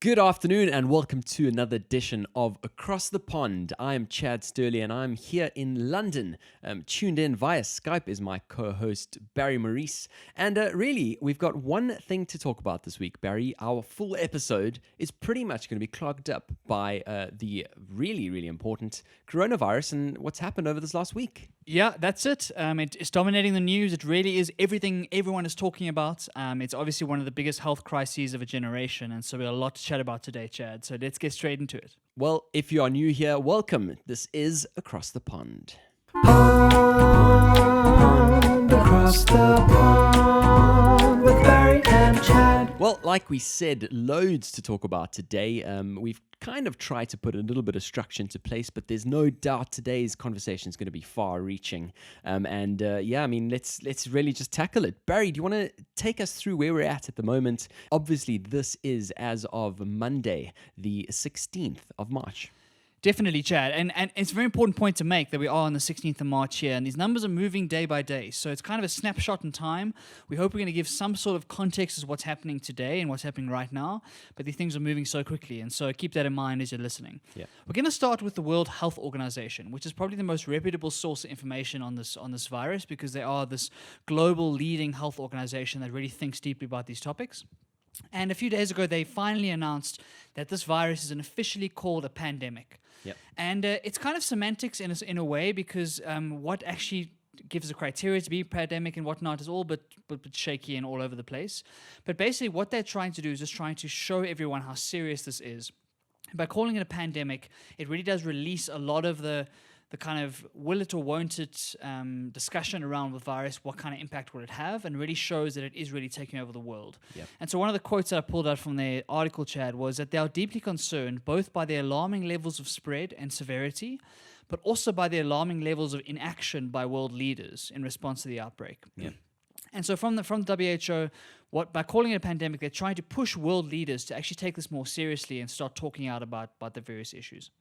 Good afternoon and welcome to another edition of Across the Pond. I'm Chad Sturley and I'm here in London. Tuned in via Skype is my co-host Barry Maurice. And really, we've got one thing to talk about this week, Barry. Our full episode is pretty much going to be clogged up by the really important coronavirus and what's happened over this last week. Yeah, that's it. It's dominating the news. It really is everything everyone is talking about. It's obviously one of the biggest health crises of a generation, and so we have a lot to chat about today, Chad. So let's get straight into it. Well, if you are new here, welcome. This is Across the Pond. Across the pond with Barry and Chad. Well, like we said, loads to talk about today. We've kind of tried to put a little bit of structure into place, but there's no doubt today's conversation is going to be far-reaching. Let's really just tackle it. Barry, do you want to take us through where we're at the moment? Obviously, this is as of Monday, the 16th of March. Definitely, Chad. And it's a very important point to make that we are on the 16th of March here, and these numbers are moving day by day. So it's kind of a snapshot in time. We hope we're going to give some sort of context as what's happening today and what's happening right now, but these things are moving so quickly, and so keep that in mind as you're listening. Yeah. We're going to start with the World Health Organization, which is probably the most reputable source of information on this virus because they are this global leading health organization that really thinks deeply about these topics. And a few days ago, they finally announced that this virus is officially called a pandemic. Yep. And it's kind of semantics in a way because what actually gives the criteria to be pandemic and whatnot is all but shaky and all over the place. But basically what they're trying to do is just trying to show everyone how serious this is. By calling it a pandemic, it really does release a lot of the kind of will it or won't it discussion around the virus, what kind of impact will it have, and really shows that it is really taking over the world. Yep. And so one of the quotes that I pulled out from their article, Chad, was that they are deeply concerned both by the alarming levels of spread and severity, but also by the alarming levels of inaction by world leaders in response to the outbreak. Yeah. And so from the WHO, by calling it a pandemic, they're trying to push world leaders to actually take this more seriously and start talking out about the various issues.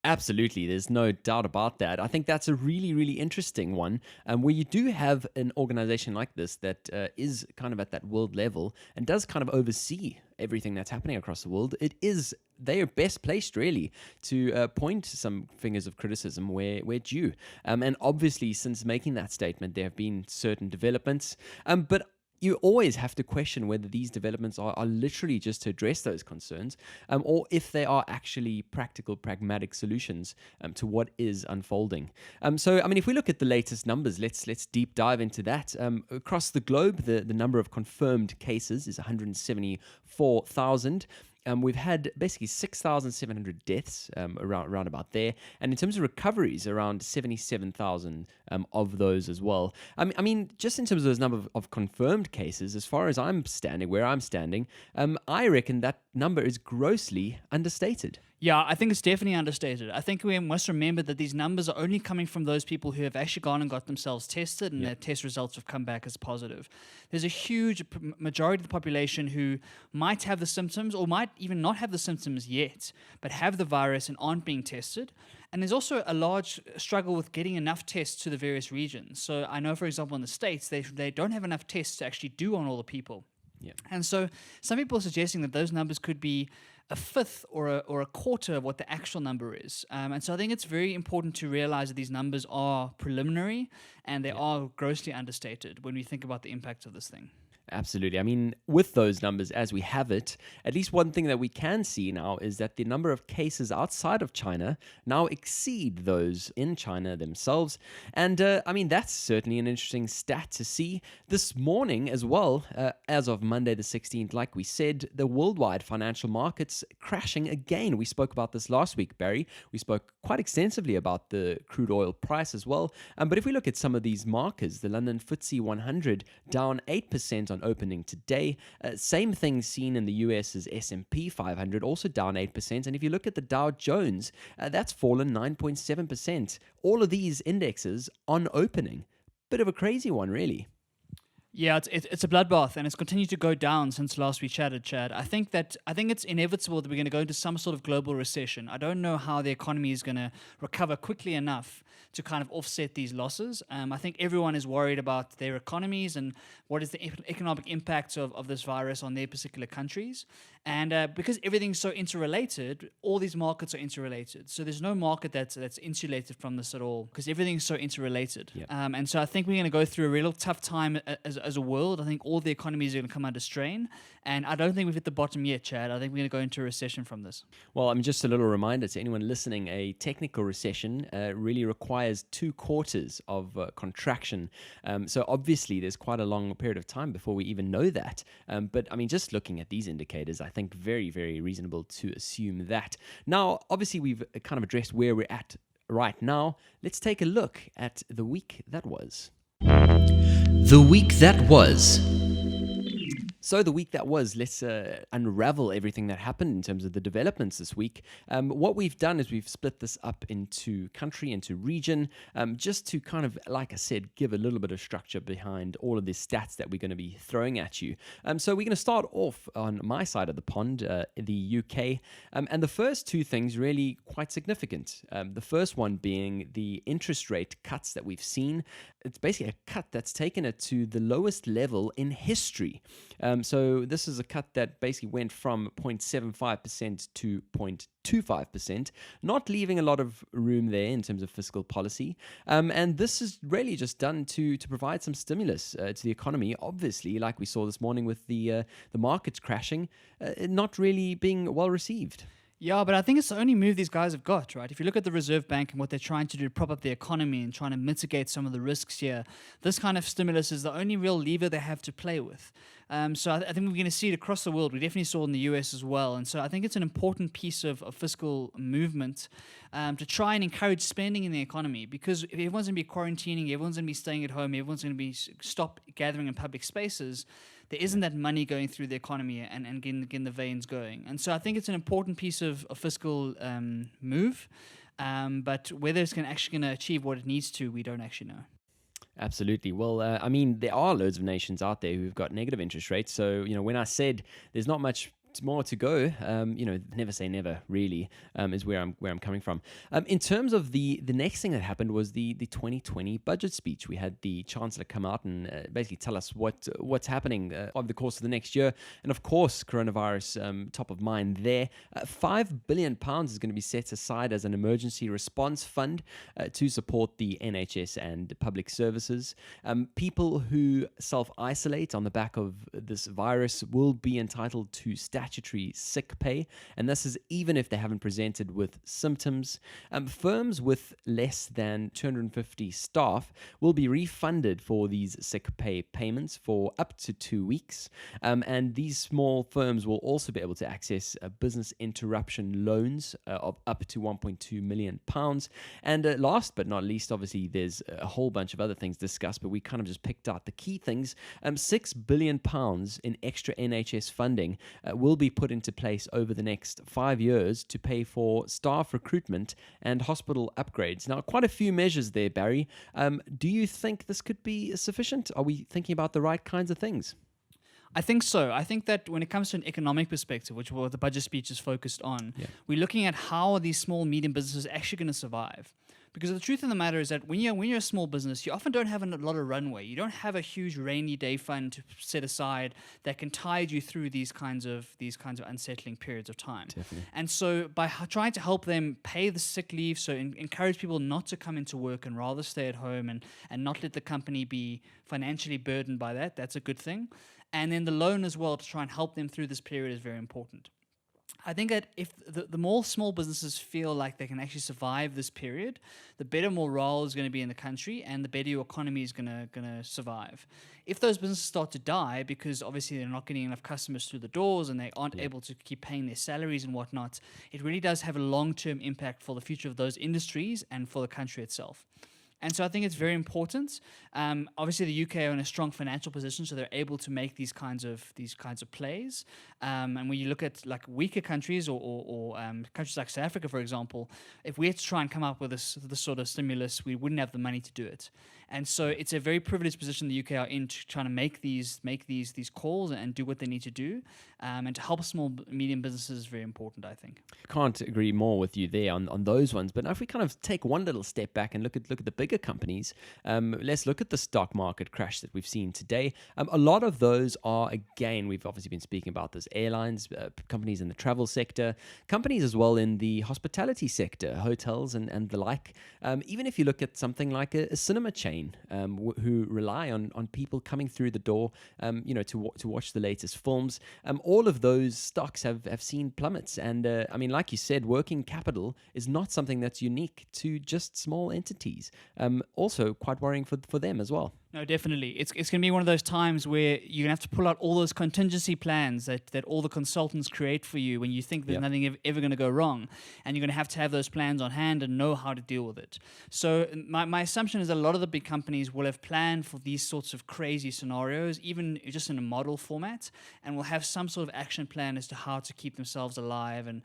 Absolutely, there's no doubt about that. I think that's a really interesting one, where you do have an organization like this that is kind of at that world level and does kind of oversee everything that's happening across the world. They are best placed really to point some fingers of criticism where due. And obviously, since making that statement, there have been certain developments, but you always have to question whether these developments are literally just to address those concerns, or if they are actually practical, pragmatic solutions to what is unfolding. If we look at the latest numbers, let's deep dive into that. Across the globe, the number of confirmed cases is 174,000. We've had basically 6,700 deaths around about there. And in terms of recoveries, around 77,000 of those as well. Just in terms of those number of confirmed cases, as far as where I'm standing, I reckon that number is grossly understated. Yeah, I think it's definitely understated. I think we must remember that these numbers are only coming from those people who have actually gone and got themselves tested and their test results have come back as positive. There's a huge majority of the population who might have the symptoms or might even not have the symptoms yet, but have the virus and aren't being tested. And there's also a large struggle with getting enough tests to the various regions. So I know, for example, in the States, they don't have enough tests to actually do on all the people. Yeah. And so some people are suggesting that those numbers could be a fifth or a quarter of what the actual number is. And so I think it's very important to realize that these numbers are preliminary and they are grossly understated when we think about the impact of this thing. Absolutely. With those numbers as we have it, at least one thing that we can see now is that the number of cases outside of China now exceed those in China themselves. And that's certainly an interesting stat to see. This morning as well, as of Monday the 16th, like we said, the worldwide financial markets crashing again. We spoke about this last week, Barry. We spoke quite extensively about the crude oil price as well. But if we look at some of these markers, the London FTSE 100 down 8% on opening today. Same thing seen in the US's S&P 500, also down 8%. And if you look at the Dow Jones, that's fallen 9.7%. All of these indexes on opening. Bit of a crazy one, really. Yeah, it's a bloodbath, and it's continued to go down since last we chatted, Chad. I think it's inevitable that we're going to go into some sort of global recession. I don't know how the economy is going to recover quickly enough to kind of offset these losses. I think everyone is worried about their economies and what is the economic impact of this virus on their particular countries. And because everything's so interrelated, all these markets are interrelated. So there's no market that's insulated from this at all, because everything's so interrelated. Yeah. And so I think we're going to go through a real tough time as a world. I think all the economies are going to come under strain. And I don't think we've hit the bottom yet, Chad. I think we're going to go into a recession from this. Well, I mean, just a little reminder to anyone listening, a technical recession really requires 2 quarters of contraction. So obviously there's quite a long period of time before we even know that. But I mean, just looking at these indicators, I think very, very reasonable to assume that. Now, obviously we've kind of addressed where we're at right now. Let's take a look at the week that was. The week that was. So the week that was, let's unravel everything that happened in terms of the developments this week. What we've done is we've split this up into country, into region, just to kind of, like I said, give a little bit of structure behind all of these stats that we're going to be throwing at you. So we're going to start off on my side of the pond, the UK, and the first 2 things really quite significant. The first one being the interest rate cuts that we've seen. It's basically a cut that's taken it to the lowest level in history. So this is a cut that basically went from 0.75% to 0.25%, not leaving a lot of room there in terms of fiscal policy. And this is really just done to provide some stimulus to the economy. Obviously, like we saw this morning with the markets crashing, not really being well received. Yeah, but I think it's the only move these guys have got, right? If you look at the Reserve Bank and what they're trying to do to prop up the economy and trying to mitigate some of the risks here, this kind of stimulus is the only real lever they have to play with. So I think we're going to see it across the world. We definitely saw it in the US as well. And so I think it's an important piece of fiscal movement to try and encourage spending in the economy, because if everyone's going to be quarantining, everyone's going to be staying at home, everyone's going to be stop gathering in public spaces, there isn't that money going through the economy and getting the veins going. And so I think it's an important piece of fiscal move, but whether it's actually going to achieve what it needs to, we don't actually know. Absolutely. Well, I mean, there are loads of nations out there who've got negative interest rates. So, when I said there's not much more to go, never say never, really, is where I'm coming from. In terms of the next thing that happened was the 2020 budget speech. We had the Chancellor come out and basically tell us what's happening over the course of the next year. And of course, coronavirus top of mind there. £5 billion is going to be set aside as an emergency response fund to support the NHS and public services. People who self-isolate on the back of this virus will be entitled to statutory sick pay, and this is even if they haven't presented with symptoms. Firms with less than 250 staff will be refunded for these sick pay payments for up to 2 weeks, and these small firms will also be able to access business interruption loans of up to £1.2 million. And last but not least, obviously there's a whole bunch of other things discussed, but we kind of just picked out the key things. £6 billion in extra NHS funding will be put into place over the next 5 years to pay for staff recruitment and hospital upgrades. Now, quite a few measures there, Barry. Do you think this could be sufficient? Are we thinking about the right kinds of things? I think so. I think that when it comes to an economic perspective, which what the budget speech is focused on, we're looking at how are these small, medium businesses actually going to survive. Because the truth of the matter is that when you're a small business, you often don't have a lot of runway. You don't have a huge rainy day fund to set aside that can tide you through these kinds of unsettling periods of time. Definitely. And so by trying to help them pay the sick leave, so encourage people not to come into work and rather stay at home and not let the company be financially burdened by that, that's a good thing. And then the loan as well to try and help them through this period is very important. I think that if the more small businesses feel like they can actually survive this period, the better morale is going to be in the country and the better your economy is going to survive. If those businesses start to die because obviously they're not getting enough customers through the doors and they aren't able to keep paying their salaries and whatnot, it really does have a long-term impact for the future of those industries and for the country itself. And so I think it's very important. Obviously, the UK are in a strong financial position, so they're able to make these kinds of plays. And when you look at like weaker countries or countries like South Africa, for example, if we had to try and come up with this sort of stimulus, we wouldn't have the money to do it. And so it's a very privileged position the UK are in, to trying to make these calls and do what they need to do, and to help small medium businesses is very important, I think. Can't agree more with you there on those ones. But now if we kind of take one little step back and look at the bigger companies, let's look at the stock market crash that we've seen today. A lot of those are, again, we've obviously been speaking about this, airlines, companies in the travel sector, companies as well in the hospitality sector, hotels and the like. Even if you look at something like a cinema chain, who rely on people coming through the door, to watch the latest films. All of those stocks have seen plummets. And I mean, like you said, working capital is not something that's unique to just small entities. Also quite worrying for them as well. No, definitely. It's going to be one of those times where you're going to have to pull out all those contingency plans that all the consultants create for you when you think there's nothing ever going to go wrong. And you're going to have those plans on hand and know how to deal with it. So my assumption is that a lot of the big companies will have planned for these sorts of crazy scenarios, even just in a model format, and will have some sort of action plan as to how to keep themselves alive. And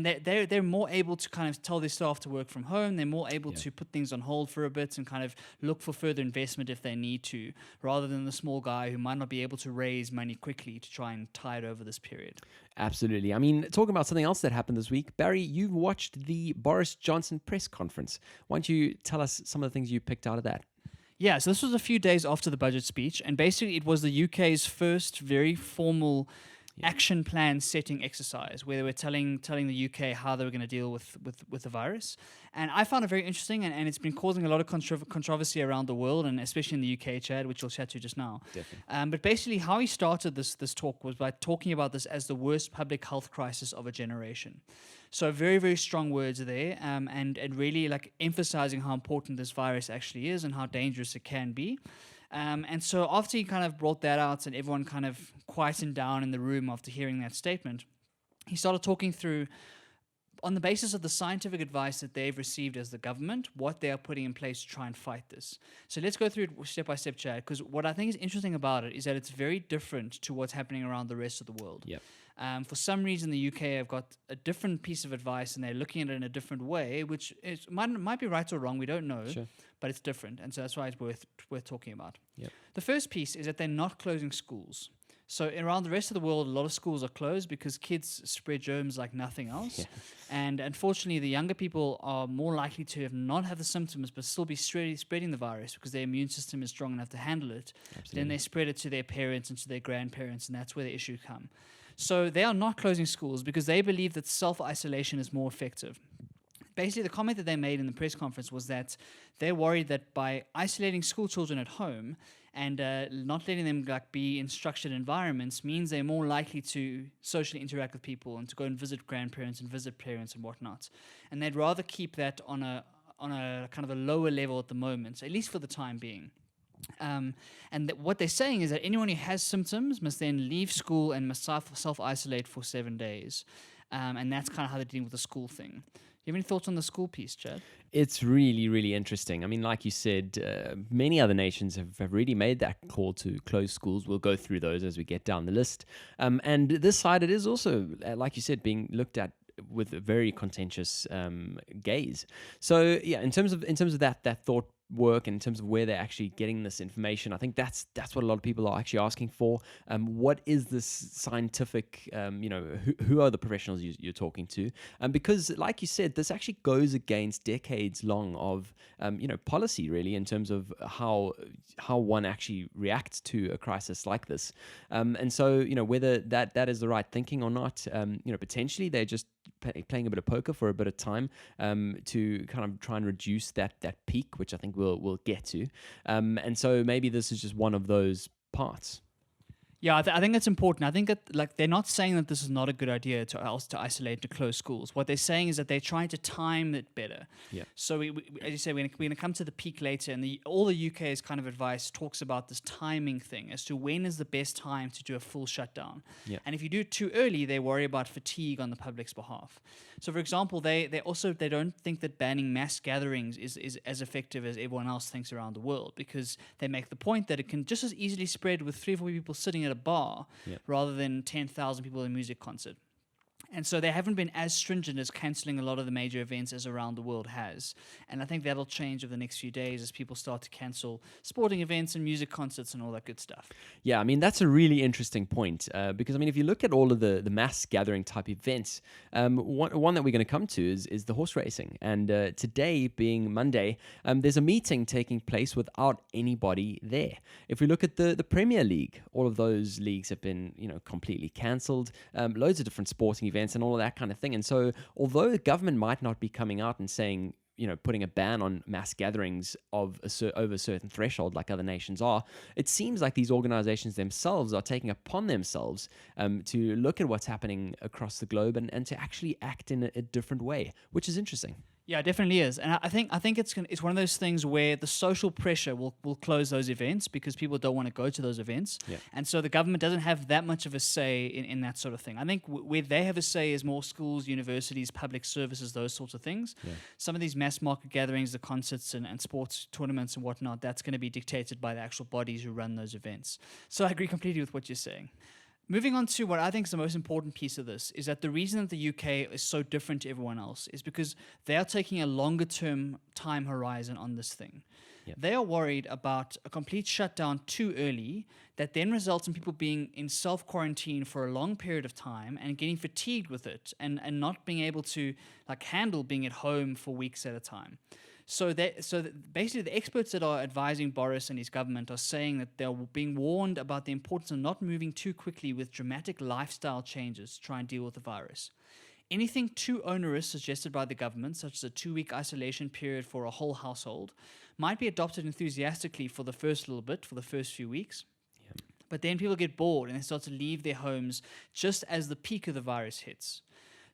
they're more able to kind of tell their staff to work from home. They're more able to put things on hold for a bit and kind of look for further investment if they need to, rather than the small guy who might not be able to raise money quickly to try and tide over this period. Absolutely. I mean, talking about something else that happened this week, Barry, you've watched the Boris Johnson press conference. Why don't you tell us some of the things you picked out of that? Yeah, so this was a few days after the budget speech, and basically it was the UK's first very formal action plan setting exercise where they were telling the UK how they were going to deal with the virus. And I found it very interesting, and it's been causing a lot of controversy around the world, and especially in the UK, Chad, which we'll chat to just now. But basically how he started this talk was by talking about this as the worst public health crisis of a generation. So very, very strong words there, and really like emphasizing how important this virus actually is and how dangerous it can be. And so after he kind of brought that out and everyone kind of quietened down in the room after hearing that statement, he started talking through, on the basis of the scientific advice that they've received as the government, what they are putting in place to try and fight this. So let's go through it step by step, Chad, because what I think is interesting about it is that it's very different to what's happening around the rest of the world. Yep. For some reason, the UK have got a different piece of advice and they're looking at it in a different way, which might be right or wrong, we don't know, but it's different. And so that's why it's worth talking about. Yep. The first piece is that they're not closing schools. So around the rest of the world, a lot of schools are closed because kids spread germs like nothing else. Yeah. And unfortunately, the younger people are more likely to not have the symptoms but still be spreading the virus because their immune system is strong enough to handle it. Absolutely. Then they spread it to their parents and to their grandparents, and that's where the issue comes. So they are not closing schools because they believe that self-isolation is more effective. Basically, the comment that they made in the press conference was that they're worried that by isolating school children at home and not letting them be in structured environments means they're more likely to socially interact with people and to go and visit grandparents and visit parents and whatnot. And they'd rather keep that on a kind of a lower level at the moment, at least for the time being. What they're saying is that anyone who has symptoms must then leave school and must self-isolate for 7 days. And that's kind of how they're dealing with the school thing. Do you have any thoughts on the school piece, Chad? It's really, really interesting. I mean, like you said, many other nations have really made that call to close schools. We'll go through those as we get down the list. And this side, it is also, like you said, being looked at with a very contentious gaze. So, yeah, in terms of that thought work, in terms of where they're actually getting this information, I think that's what a lot of people are actually asking for. What is this scientific, who are the professionals you're talking to? Because like you said, this actually goes against decades long of, policy really, in terms of how one actually reacts to a crisis like this. And so, whether that is the right thinking or not, potentially they're just playing a bit of poker for a bit of time to kind of try and reduce that peak, which I think we'll get to. And so maybe this is just one of those parts. Yeah, I think that's important. I think that they're not saying that this is not a good idea to isolate, to close schools. What they're saying is that they're trying to time it better. Yeah. So we as you say, we're going to come to the peak later, and all the UK's kind of advice talks about this timing thing as to when is the best time to do a full shutdown. Yeah. And if you do it too early, they worry about fatigue on the public's behalf. So, for example, they don't think that banning mass gatherings is as effective as everyone else thinks around the world, because they make the point that it can just as easily spread with 3 or 4 people sitting at a bar rather than 10,000 people at a music concert. And so they haven't been as stringent as cancelling a lot of the major events as around the world has. And I think that'll change over the next few days as people start to cancel sporting events and music concerts and all that good stuff. Yeah, I mean, that's a really interesting point because, I mean, if you look at all of the mass gathering type events, one that we're going to come to is the horse racing. And today being Monday, there's a meeting taking place without anybody there. If we look at the Premier League, all of those leagues have been, completely cancelled, loads of different sporting events and all of that kind of thing. And so although the government might not be coming out and saying, putting a ban on mass gatherings of over a certain threshold like other nations are, it seems like these organizations themselves are taking upon themselves to look at what's happening across the globe and to actually act in a different way, which is interesting. Yeah, it definitely is, and I think it's one of those things where the social pressure will close those events because people don't want to go to those events, and so the government doesn't have that much of a say in that sort of thing. I think where they have a say is more schools, universities, public services, those sorts of things. Some of these mass market gatherings, the concerts and sports tournaments and whatnot, that's going to be dictated by the actual bodies who run those events. So I agree completely with what you're saying. Moving on to what I think is the most important piece of this is that the reason that the UK is so different to everyone else is because they are taking a longer term time horizon on this thing. They are worried about a complete shutdown too early that then results in people being in self-quarantine for a long period of time and getting fatigued with it and not being able to handle being at home for weeks at a time. So basically the experts that are advising Boris and his government are saying that they're being warned about the importance of not moving too quickly with dramatic lifestyle changes to try and deal with the virus. Anything too onerous suggested by the government, such as a 2-week isolation period for a whole household, might be adopted enthusiastically for the first little bit, for the first few weeks. But then people get bored and they start to leave their homes just as the peak of the virus hits.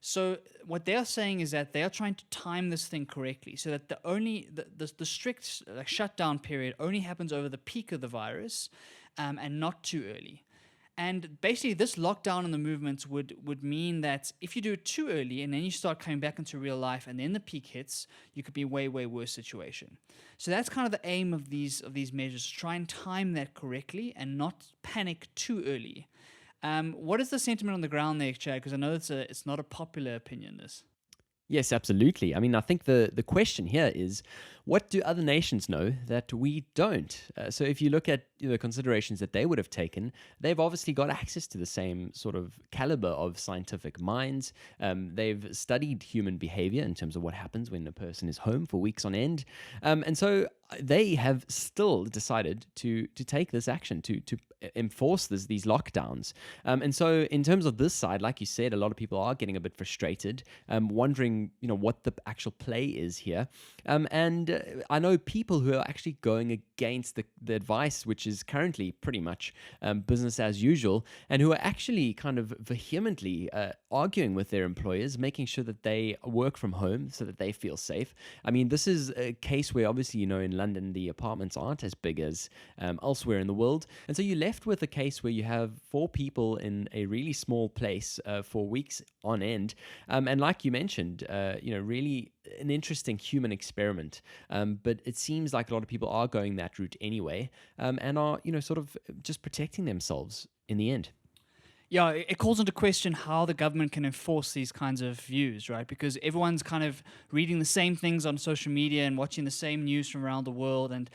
So what they are saying is that they are trying to time this thing correctly so that the strict shutdown period only happens over the peak of the virus and not too early. And basically this lockdown and the movements would mean that if you do it too early and then you start coming back into real life and then the peak hits, you could be a way, way worse situation. So that's kind of the aim of these measures, to try and time that correctly and not panic too early. What is the sentiment on the ground there, Chad? Because I know it's not a popular opinion, this. Yes, absolutely. I mean, I think the question here is, what do other nations know that we don't? So if you look at the considerations that they would have taken, they've obviously got access to the same sort of caliber of scientific minds. They've studied human behavior in terms of what happens when a person is home for weeks on end. And so they have still decided to take this action, to enforce these lockdowns. And so in terms of this side, like you said, a lot of people are getting a bit frustrated, wondering, what the actual play is here. And I know people who are actually going against the advice, which is currently pretty much business as usual, and who are actually kind of vehemently arguing with their employers, making sure that they work from home so that they feel safe. I mean, this is a case where obviously, in London, the apartments aren't as big as elsewhere in the world. And so you're left with a case where you have 4 people in a really small place for weeks on end. And like you mentioned, really an interesting human experiment. But it seems like a lot of people are going that route anyway, and are, sort of just protecting themselves in the end. Yeah, it calls into question how the government can enforce these kinds of views, right? Because everyone's kind of reading the same things on social media and watching the same news from around the world, and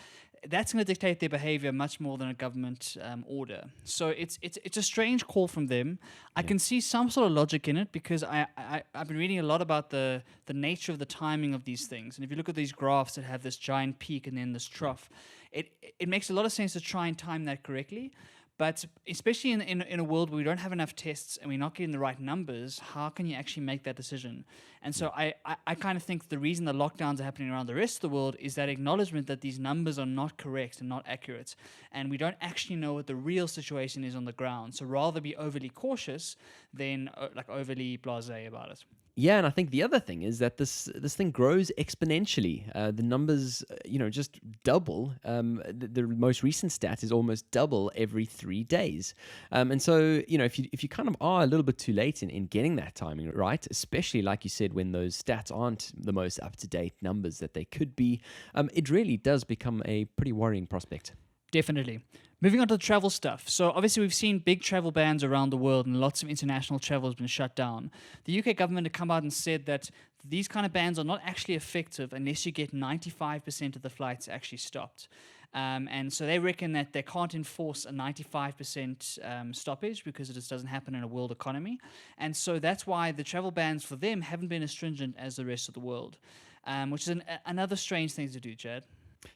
that's going to dictate their behavior much more than a government order. So it's a strange call from them. I can see some sort of logic in it because I've been reading a lot about the nature of the timing of these things. And if you look at these graphs that have this giant peak and then this trough, it makes a lot of sense to try and time that correctly. But especially in a world where we don't have enough tests and we're not getting the right numbers, how can you actually make that decision? And so I kind of think the reason the lockdowns are happening around the rest of the world is that acknowledgement that these numbers are not correct and not accurate. And we don't actually know what the real situation is on the ground. So rather be overly cautious than overly blasé about it. Yeah, and I think the other thing is that this thing grows exponentially. The numbers, just double. The most recent stat is almost double every 3 days. And so, if you kind of are a little bit too late in getting that timing right, especially like you said, when those stats aren't the most up-to-date numbers that they could be, it really does become a pretty worrying prospect. Definitely. Moving on to the travel stuff. So obviously we've seen big travel bans around the world and lots of international travel has been shut down. The UK government had come out and said that these kind of bans are not actually effective unless you get 95% of the flights actually stopped. And so they reckon that they can't enforce a 95% stoppage because it just doesn't happen in a world economy. And so that's why the travel bans for them haven't been as stringent as the rest of the world, which is another strange thing to do, Chad.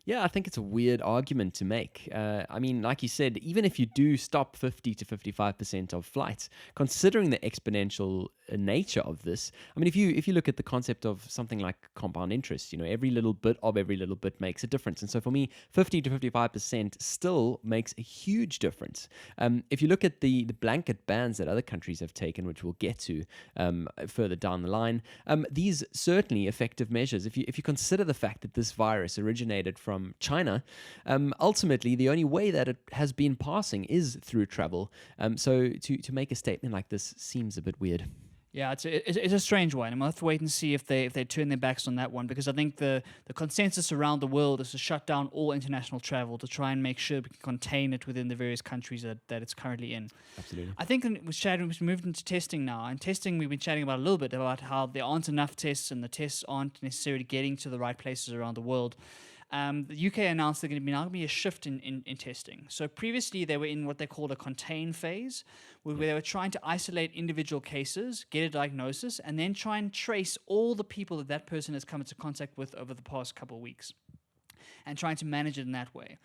Yeah, I think it's a weird argument to make. I mean, like you said, even if you do stop 50 to 55% of flights, considering the exponential nature of this, I mean, if you look at the concept of something like compound interest, every little bit of every little bit makes a difference. And so for me, 50 to 55% still makes a huge difference. If you look at the blanket bans that other countries have taken, which we'll get to further down the line, these certainly effective measures. If you consider the fact that this virus originated from China, ultimately the only way that it has been passing is through travel. So to make a statement like this seems a bit weird. Yeah, it's a strange one, and we'll have to wait and see if they turn their backs on that one, because I think the consensus around the world is to shut down all international travel to try and make sure we can contain it within the various countries that it's currently in. Absolutely. I think we moved into testing now, and testing we've been chatting about a little bit about how there aren't enough tests and the tests aren't necessarily getting to the right places around the world. The UK announced there's going to be a shift in testing. So previously they were in what they called a contain phase, where they were trying to isolate individual cases, get a diagnosis, and then try and trace all the people that person has come into contact with over the past couple of weeks, and trying to manage it in that way.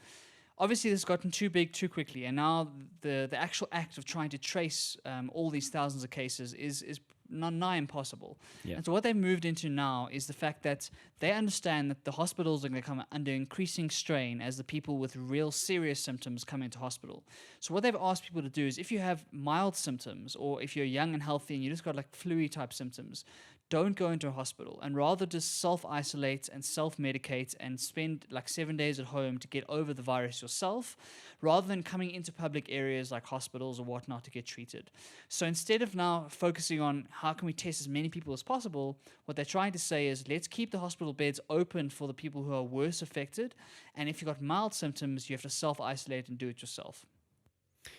Obviously, this has gotten too big too quickly, and now the actual act of trying to trace all these thousands of cases is nigh impossible. Yeah. And so what they've moved into now is the fact that they understand that the hospitals are going to come under increasing strain as the people with real serious symptoms come into hospital. So what they've asked people to do is, if you have mild symptoms, or if you're young and healthy and you just got like flu-y type symptoms, don't go into a hospital, and rather just self-isolate and self-medicate and spend like 7 days at home to get over the virus yourself, rather than coming into public areas like hospitals or whatnot to get treated. So instead of now focusing on how can we test as many people as possible, what they're trying to say is, let's keep the hospital beds open for the people who are worse affected, and if you've got mild symptoms, you have to self-isolate and do it yourself.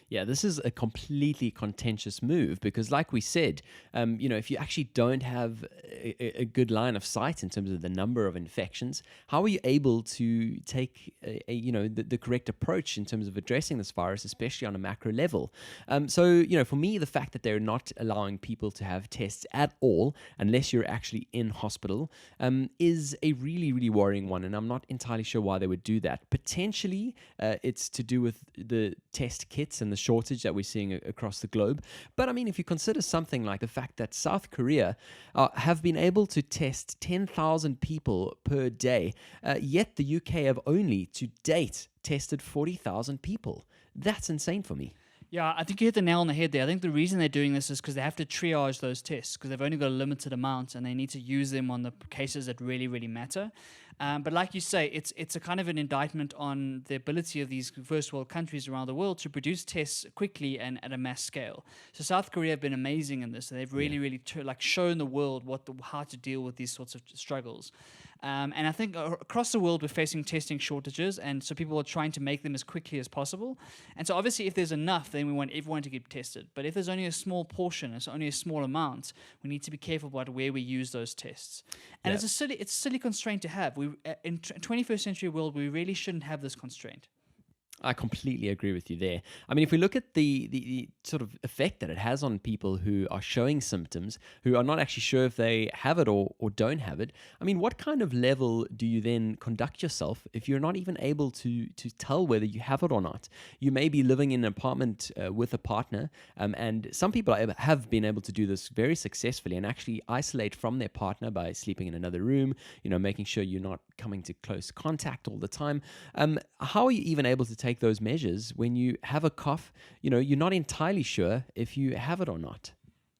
Yeah, this is a completely contentious move because, like we said, if you actually don't have a good line of sight in terms of the number of infections, how are you able to take the correct approach in terms of addressing this virus, especially on a macro level? So for me, the fact that they're not allowing people to have tests at all unless you're actually in hospital is a really, really worrying one, and I'm not entirely sure why they would do that. Potentially, it's to do with the test kits and the shortage that we're seeing across the globe. But I mean, if you consider something like the fact that South Korea have been able to test 10,000 people per day, yet the UK have only to date tested 40,000 people. That's insane for me. Yeah, I think you hit the nail on the head there. I think the reason they're doing this is because they have to triage those tests, because they've only got a limited amount and they need to use them on the cases that really, really matter. But like you say, it's a kind of an indictment on the ability of these first world countries around the world to produce tests quickly and at a mass scale. So South Korea have been amazing in this. And they've really shown the world how to deal with these sorts of struggles. And I think across the world we're facing testing shortages, and so people are trying to make them as quickly as possible. And so obviously if there's enough, then we want everyone to get tested. But if there's only a small portion, it's only a small amount, we need to be careful about where we use those tests. And it's a silly constraint to have. In 21st century world, we really shouldn't have this constraint. I completely agree with you there. I mean, if we look at the sort of effect that it has on people who are showing symptoms, who are not actually sure if they have it or don't have it, I mean, what kind of level do you then conduct yourself if you're not even able to tell whether you have it or not? You may be living in an apartment with a partner, and some people have been able to do this very successfully and actually isolate from their partner by sleeping in another room, making sure you're not coming to close contact all the time. How are you even able to take those measures when you have a cough? You're not entirely sure if you have it or not.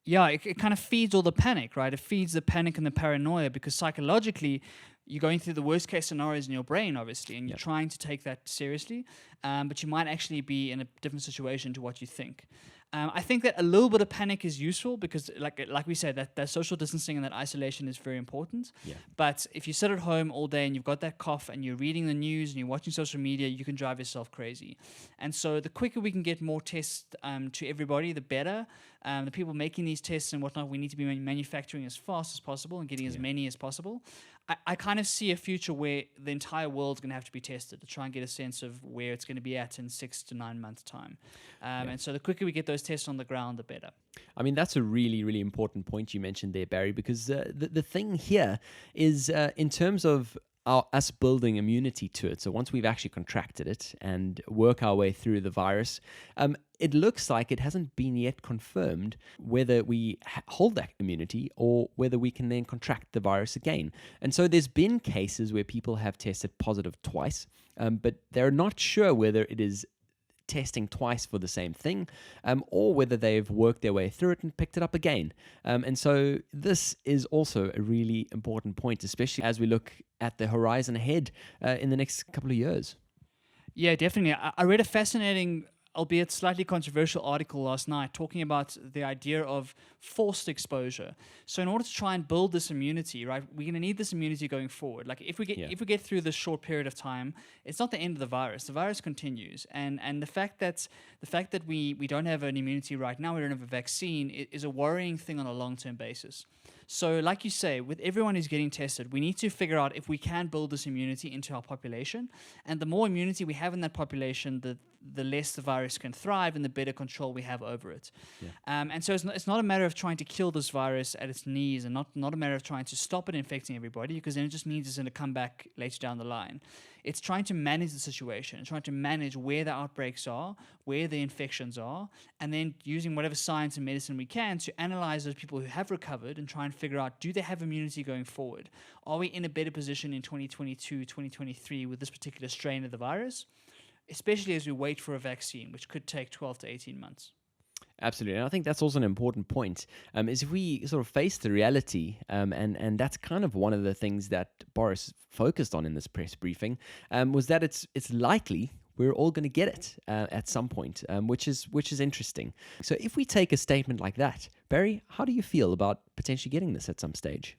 Yeah, it kind of feeds all the panic, right? It feeds the panic and the paranoia, because psychologically you're going through the worst case scenarios in your brain, obviously, and you're trying to take that seriously, but you might actually be in a different situation to what you think. I think that a little bit of panic is useful because, like we said, that social distancing and that isolation is very important. Yeah. But if you sit at home all day and you've got that cough and you're reading the news and you're watching social media, you can drive yourself crazy. And so the quicker we can get more tests to everybody, the better. The people making these tests and whatnot, we need to be manufacturing as fast as possible and getting as many as possible. I kind of see a future where the entire world's going to have to be tested to try and get a sense of where it's going to be at in 6 to 9 months' time. And so the quicker we get those tests on the ground, the better. I mean, that's a really, really important point you mentioned there, Barry, because the thing here is in terms of us building immunity to it. So once we've actually contracted it and work our way through the virus, it looks like it hasn't been yet confirmed whether we hold that immunity or whether we can then contract the virus again. And so there's been cases where people have tested positive twice, but they're not sure whether it is testing twice for the same thing, or whether they've worked their way through it and picked it up again. And so this is also a really important point, especially as we look at the horizon ahead in the next couple of years. Yeah, definitely. I read a fascinating, albeit slightly controversial article last night talking about the idea of forced exposure. So in order to try and build this immunity, right, we're going to need this immunity going forward. Like if we get through this short period of time, it's not the end of the virus. The virus continues, and the fact that we don't have an immunity right now, we don't have a vaccine, is a worrying thing on a long-term basis. So like you say, with everyone who's getting tested, we need to figure out if we can build this immunity into our population. And the more immunity we have in that population, the less the virus can thrive and the better control we have over it. Yeah. And so it's not a matter of trying to kill this virus at its knees, and not a matter of trying to stop it infecting everybody, because then it just means it's going to come back later down the line. It's trying to manage the situation and trying to manage where the outbreaks are, where the infections are, and then using whatever science and medicine we can to analyze those people who have recovered and try and figure out, do they have immunity going forward? Are we in a better position in 2022, 2023 with this particular strain of the virus? Especially as we wait for a vaccine, which could take 12 to 18 months. Absolutely. And I think that's also an important point, is if we sort of face the reality, and that's kind of one of the things that Boris focused on in this press briefing, was that it's likely we're all going to get it at some point, which is interesting. So if we take a statement like that, Barry, how do you feel about potentially getting this at some stage?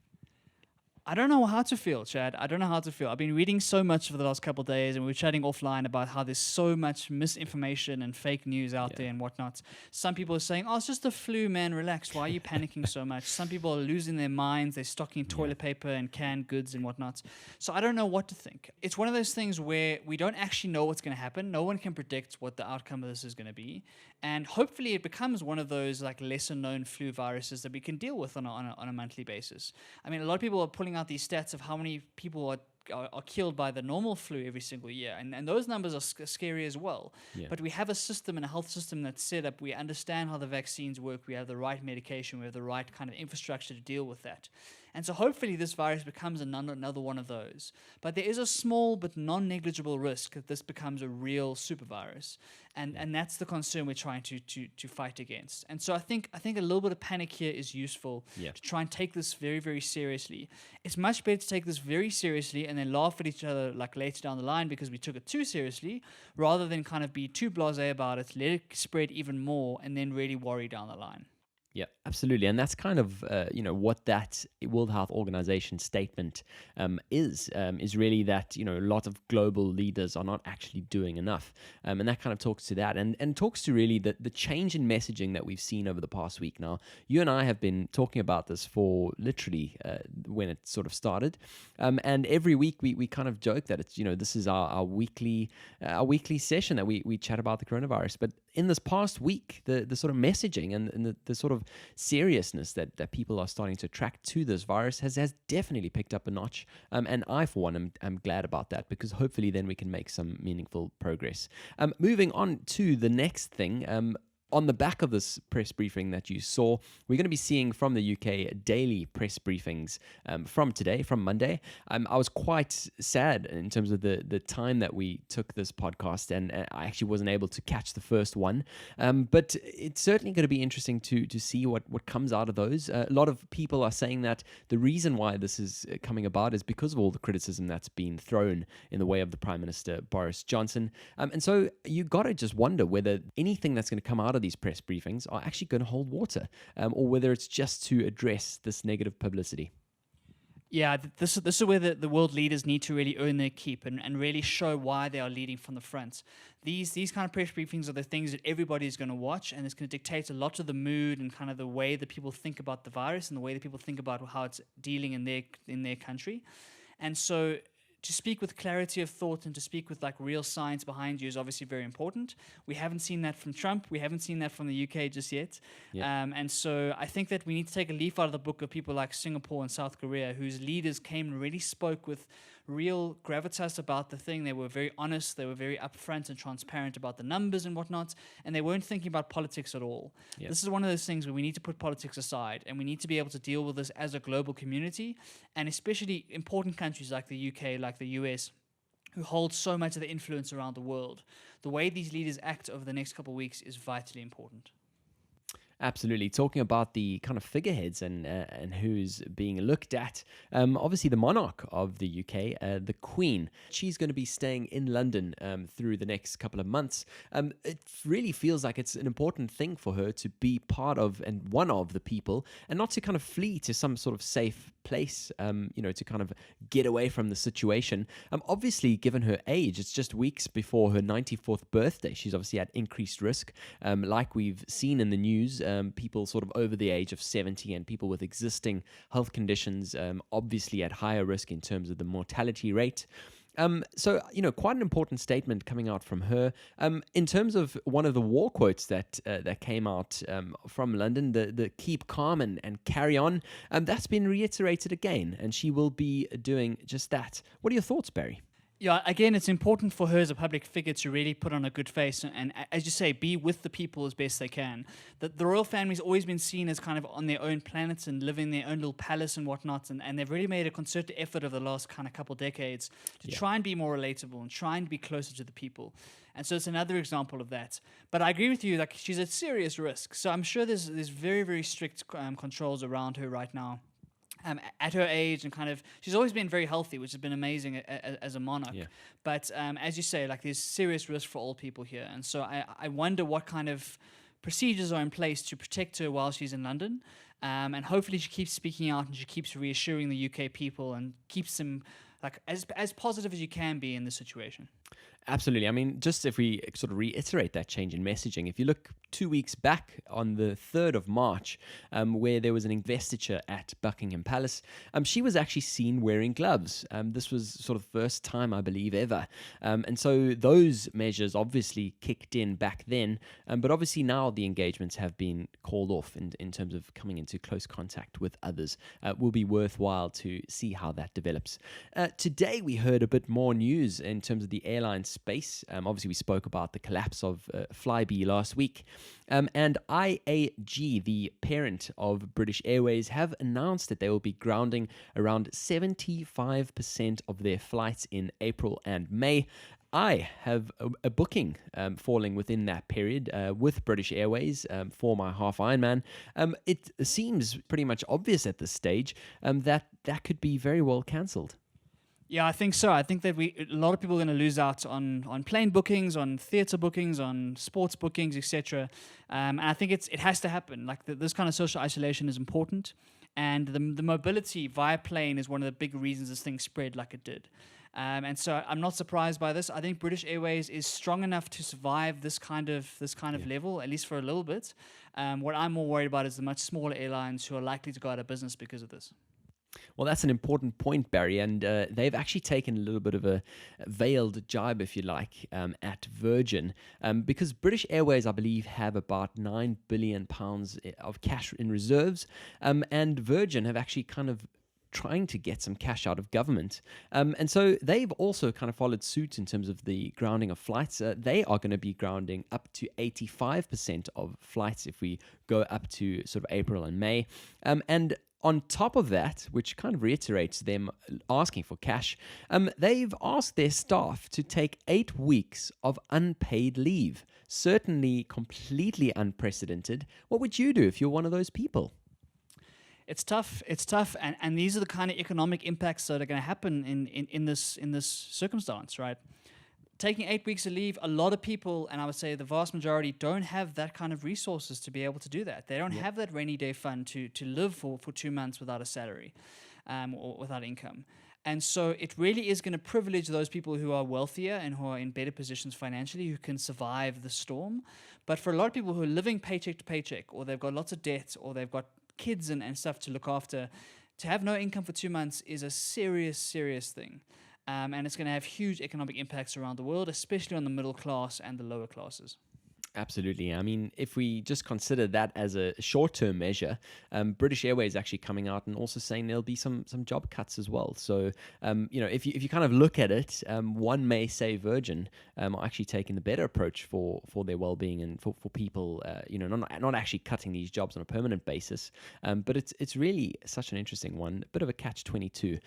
I don't know how to feel, Chad. I don't know how to feel. I've been reading so much for the last couple of days, and we were chatting offline about how there's so much misinformation and fake news out there and whatnot. Some people are saying, oh, it's just the flu, man, relax. Why are you panicking so much? Some people are losing their minds. They're stocking toilet paper and canned goods and whatnot. So I don't know what to think. It's one of those things where we don't actually know what's going to happen. No one can predict what the outcome of this is going to be. And hopefully it becomes one of those like lesser known flu viruses that we can deal with on a monthly basis. I mean, a lot of people are pulling out these stats of how many people are killed by the normal flu every single year. And those numbers are scary as well. Yeah. But we have a system and a health system that's set up. We understand how the vaccines work. We have the right medication. We have the right kind of infrastructure to deal with that. And so hopefully this virus becomes another one of those. But there is a small but non-negligible risk that this becomes a real super virus. And that's the concern we're trying to fight against. And so I think a little bit of panic here is useful to try and take this very, very seriously. It's much better to take this very seriously and then laugh at each other like later down the line because we took it too seriously, rather than kind of be too blasé about it, let it spread even more, and then really worry down the line. Yeah, absolutely. And that's kind of, what that World Health Organization statement is really that, a lot of global leaders are not actually doing enough. And that kind of talks to that and talks to really the change in messaging that we've seen over the past week. Now, you and I have been talking about this for literally when it sort of started. And every week we kind of joke that it's, this is our weekly session that we chat about the coronavirus. But in this past week, the sort of messaging and the sort of seriousness that people are starting to attract to this virus has definitely picked up a notch. And I, for one, am glad about that, because hopefully then we can make some meaningful progress. Moving on to the next thing, on the back of this press briefing that you saw, we're going to be seeing from the UK daily press briefings from Monday. I was quite sad in terms of the time that we took this podcast, and I actually wasn't able to catch the first one. But it's certainly going to be interesting to see what comes out of those. A lot of people are saying that the reason why this is coming about is because of all the criticism that's been thrown in the way of the Prime Minister, Boris Johnson. And so you got to just wonder whether anything that's going to come out of these press briefings are actually going to hold water, or whether it's just to address this negative publicity. Yeah, this is where the world leaders need to really earn their keep and really show why they are leading from the front. These kind of press briefings are the things that everybody is going to watch, and it's going to dictate a lot of the mood and kind of the way that people think about the virus and the way that people think about how it's dealing in their country. And so to speak with clarity of thought and to speak with like real science behind you is obviously very important. We haven't seen that from Trump. We haven't seen that from the UK just yet. Yeah. And so I think that we need to take a leaf out of the book of people like Singapore and South Korea, whose leaders came and really spoke with real gravitas about the thing. They were very honest. They were very upfront and transparent about the numbers and whatnot. And they weren't thinking about politics at all. Yeah. This is one of those things where we need to put politics aside and we need to be able to deal with this as a global community, and especially important countries like the UK, like the US, who hold so much of the influence around the world. The way these leaders act over the next couple of weeks is vitally important. Absolutely. Talking about the kind of figureheads and who's being looked at, obviously the monarch of the UK, the Queen, she's going to be staying in London through the next couple of months. It really feels like it's an important thing for her to be part of and one of the people, and not to kind of flee to some sort of safe place, to kind of get away from the situation. Obviously, given her age, it's just weeks before her 94th birthday. She's obviously at increased risk, like we've seen in the news. People sort of over the age of 70 and people with existing health conditions, obviously at higher risk in terms of the mortality rate. So, quite an important statement coming out from her. In terms of one of the war quotes that came out from London, the keep calm and carry on, that's been reiterated again, and she will be doing just that. What are your thoughts, Barry? Yeah, again, it's important for her as a public figure to really put on a good face and, as you say, be with the people as best they can. The royal family's always been seen as kind of on their own planets and living in their own little palace and whatnot, and they've really made a concerted effort over the last kind of couple decades to try and be more relatable and try and be closer to the people. And so it's another example of that. But I agree with you, like, she's at serious risk. So I'm sure there's very, very strict controls around her right now. At her age, and kind of, she's always been very healthy, which has been amazing as a monarch. Yeah. But as you say, like, there's serious risk for all people here, and so I wonder what kind of procedures are in place to protect her while she's in London. And hopefully she keeps speaking out and she keeps reassuring the UK people and keeps them like as positive as you can be in this situation. Absolutely. I mean, just if we sort of reiterate that change in messaging, if you look 2 weeks back on the 3rd of March, where there was an investiture at Buckingham Palace, she was actually seen wearing gloves. This was sort of the first time, I believe, ever. And so those measures obviously kicked in back then. But obviously now the engagements have been called off in terms of coming into close contact with others. Will be worthwhile to see how that develops. Today we heard a bit more news in terms of the airline space. Obviously, we spoke about the collapse of Flybe last week. And IAG, the parent of British Airways, have announced that they will be grounding around 75% of their flights in April and May. I have a booking falling within that period with British Airways for my half Ironman. It seems pretty much obvious at this stage that could be very well cancelled. Yeah, I think so. I think that a lot of people are going to lose out on plane bookings, on theatre bookings, on sports bookings, etc. And I think it has to happen. Like this kind of social isolation is important, and the mobility via plane is one of the big reasons this thing spread like it did. And so I'm not surprised by this. I think British Airways is strong enough to survive this kind of level, at least for a little bit. What I'm more worried about is the much smaller airlines who are likely to go out of business because of this. Well, that's an important point, Barry, and they've actually taken a little bit of a veiled jibe, if you like, at Virgin, because British Airways, I believe, have about £9 billion of cash in reserves, and Virgin have actually kind of trying to get some cash out of government. And so they've also kind of followed suit in terms of the grounding of flights. They are going to be grounding up to 85% of flights if we go up to sort of April and May. And on top of that, which kind of reiterates them asking for cash, they've asked their staff to take 8 weeks of unpaid leave. Certainly completely unprecedented. What would you do if you're one of those people? It's tough, and these are the kind of economic impacts that are going to happen in this circumstance, right? taking 8 weeks of leave, a lot of people, and I would say the vast majority, don't have that kind of resources to be able to do that. They don't have that rainy day fund to live for 2 months without a salary or without income. And so it really is going to privilege those people who are wealthier and who are in better positions financially, who can survive the storm. But for a lot of people who are living paycheck to paycheck, or they've got lots of debt, or they've got kids and stuff to look after, to have no income for 2 months is a serious, serious thing. And it's going to have huge economic impacts around the world, especially on the middle class and the lower classes. Absolutely. I mean, if we just consider that as a short-term measure, British Airways actually coming out and also saying there'll be some job cuts as well. So, if you kind of look at it, one may say Virgin are actually taking the better approach for their well-being and for people, not actually cutting these jobs on a permanent basis. But it's really such an interesting one, a bit of a catch-22.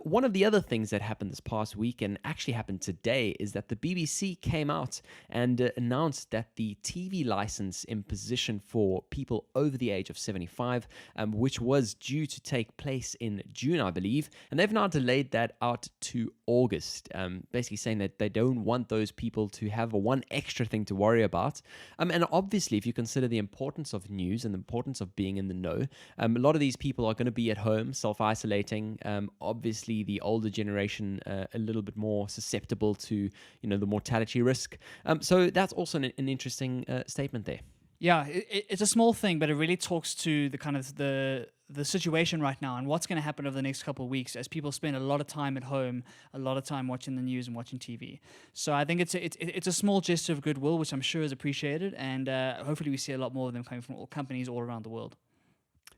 One of the other things that happened this past week and actually happened today is that the BBC came out and announced that the TV license imposition for people over the age of 75, which was due to take place in June, I believe, and they've now delayed that out to August, basically saying that they don't want those people to have one extra thing to worry about. And obviously, if you consider the importance of news and the importance of being in the know, a lot of these people are going to be at home, self-isolating. Obviously, the older generation a little bit more susceptible to, the mortality risk. So that's also an interesting statement there. Yeah, it's a small thing, but it really talks to the kind of the situation right now and what's going to happen over the next couple of weeks as people spend a lot of time at home, a lot of time watching the news and watching TV. So I think it's a small gesture of goodwill, which I'm sure is appreciated, and hopefully we see a lot more of them coming from all companies all around the world.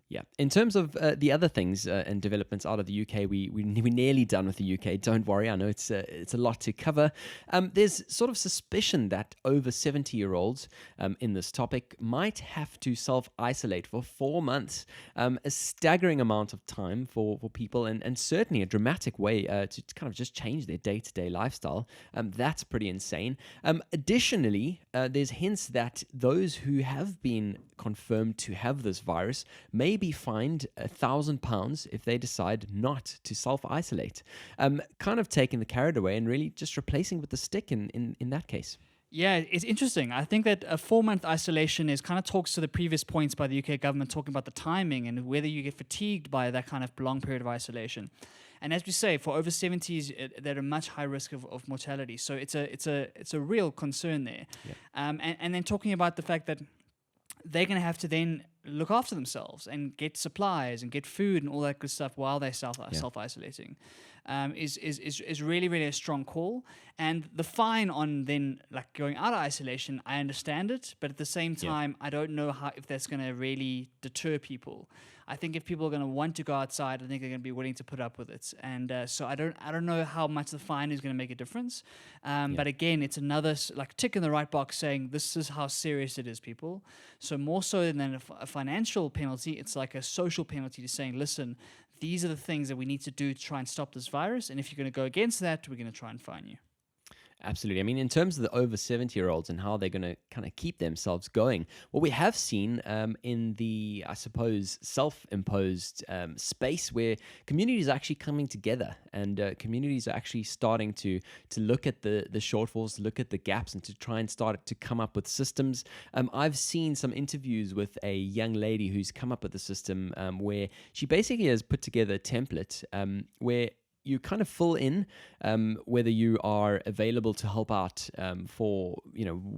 Yeah. In terms of the other things and developments out of the UK, we're nearly done with the UK. Don't worry. I know it's a lot to cover. There's sort of suspicion that over 70-year-olds in this topic might have to self-isolate for 4 months, a staggering amount of time for people and certainly a dramatic way to kind of just change their day-to-day lifestyle. That's pretty insane. Additionally, there's hints that those who have been confirmed to have this virus may be fined £1,000 if they decide not to self-isolate. Kind of taking the carrot away and really just replacing with the stick in that case. Yeah, it's interesting. I think that a 4-month isolation kind of talks to the previous points by the UK government talking about the timing and whether you get fatigued by that kind of long period of isolation. And as we say, for over 70s, they're at a much higher risk of mortality. So it's a real concern there. Yeah. And then talking about the fact that they're going to have to then look after themselves and get supplies and get food and all that good stuff while they're self-isolating is really, really a strong call. And the fine on then like going out of isolation, I understand it, but at the same time, I don't know if that's going to really deter people. I think if people are going to want to go outside, I think they're going to be willing to put up with it. And so I don't know how much the fine is going to make a difference. But again, it's another like tick in the right box saying this is how serious it is, people. So more so than a financial penalty, it's like a social penalty to saying, listen, these are the things that we need to do to try and stop this virus. And if you're going to go against that, we're going to try and fine you. Absolutely. I mean, in terms of the over 70-year-olds and how they're going to kind of keep themselves going, what we have seen in the, I suppose, self-imposed space where communities are actually coming together and communities are actually starting to look at the shortfalls, look at the gaps and to try and start to come up with systems. I've seen some interviews with a young lady who's come up with a system where she basically has put together a template where you kind of fill in whether you are available to help out for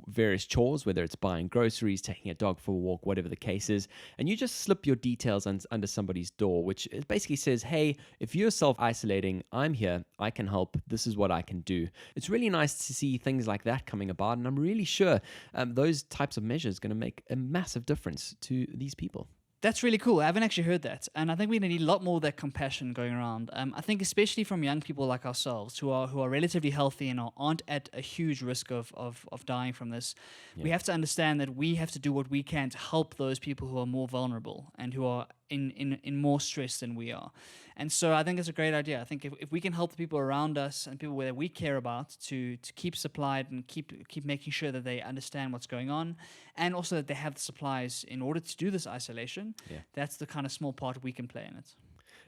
various chores, whether it's buying groceries, taking a dog for a walk, whatever the case is, and you just slip your details under somebody's door, which basically says, hey, if you're self-isolating, I'm here, I can help, this is what I can do. It's really nice to see things like that coming about, and I'm really sure those types of measures are going to make a massive difference to these people. That's really cool. I haven't actually heard that. And I think we need a lot more of that compassion going around. I think especially from young people like ourselves who are relatively healthy and aren't at a huge risk of dying from this. Yeah. We have to understand that we have to do what we can to help those people who are more vulnerable and who are in more stress than we are. And so I think it's a great idea. I think if we can help the people around us and people that we care about to keep supplied and keep making sure that they understand what's going on and also that they have the supplies in order to do this isolation, that's the kind of small part we can play in it.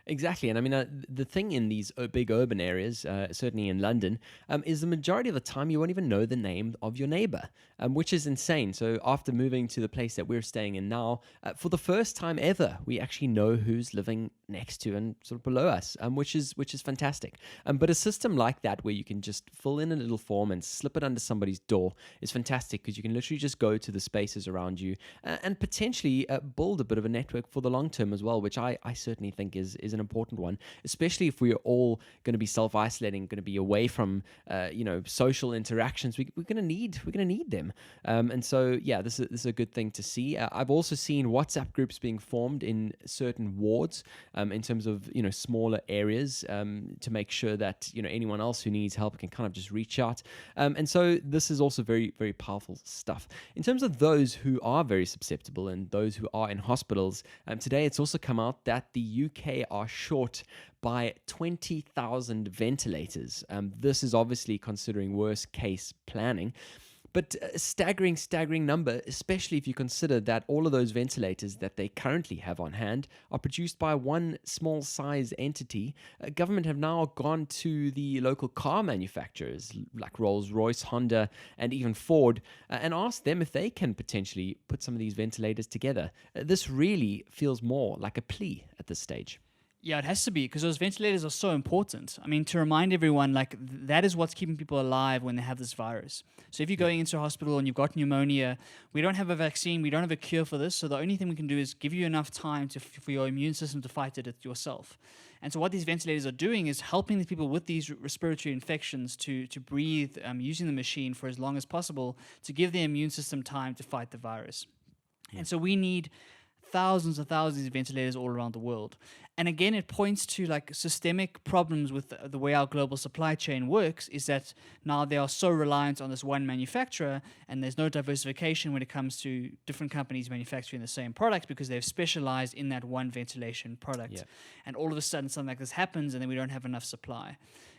Exactly. And I mean, the thing in these big urban areas, certainly in London, is the majority of the time you won't even know the name of your neighbor, which is insane. So after moving to the place that we're staying in now, for the first time ever, we actually know who's living next to and sort of below us, which is fantastic. But a system like that, where you can just fill in a little form and slip it under somebody's door, is fantastic because you can literally just go to the spaces around you and potentially build a bit of a network for the long term as well, which I certainly think is an important one, especially if we're all going to be self-isolating, going to be away from social interactions. We're going to need them, and so yeah, this is a good thing to see. I've also seen WhatsApp groups being formed in certain wards, in terms of smaller areas, to make sure that anyone else who needs help can kind of just reach out, and so this is also very, very powerful stuff. In terms of those who are very susceptible and those who are in hospitals, today it's also come out that the UK are short by 20,000 ventilators. This is obviously considering worst case planning, but a staggering number, especially if you consider that all of those ventilators that they currently have on hand are produced by one small size entity. Government have now gone to the local car manufacturers like Rolls-Royce, Honda, and even Ford, and asked them if they can potentially put some of these ventilators together. This really feels more like a plea at this stage. Yeah, it has to be, because those ventilators are so important. I mean, to remind everyone, that is what's keeping people alive when they have this virus. So if you're going into a hospital and you've got pneumonia, we don't have a vaccine, we don't have a cure for this. So the only thing we can do is give you enough time for your immune system to fight it yourself. And so what these ventilators are doing is helping the people with these respiratory infections to breathe using the machine for as long as possible to give their immune system time to fight the virus. Yeah. And so we need thousands and thousands of ventilators all around the world. And again, it points to systemic problems with the way our global supply chain works, is that now they are so reliant on this one manufacturer, and there's no diversification when it comes to different companies manufacturing the same product because they've specialized in that one ventilation product. Yeah. And all of a sudden something like this happens and then we don't have enough supply.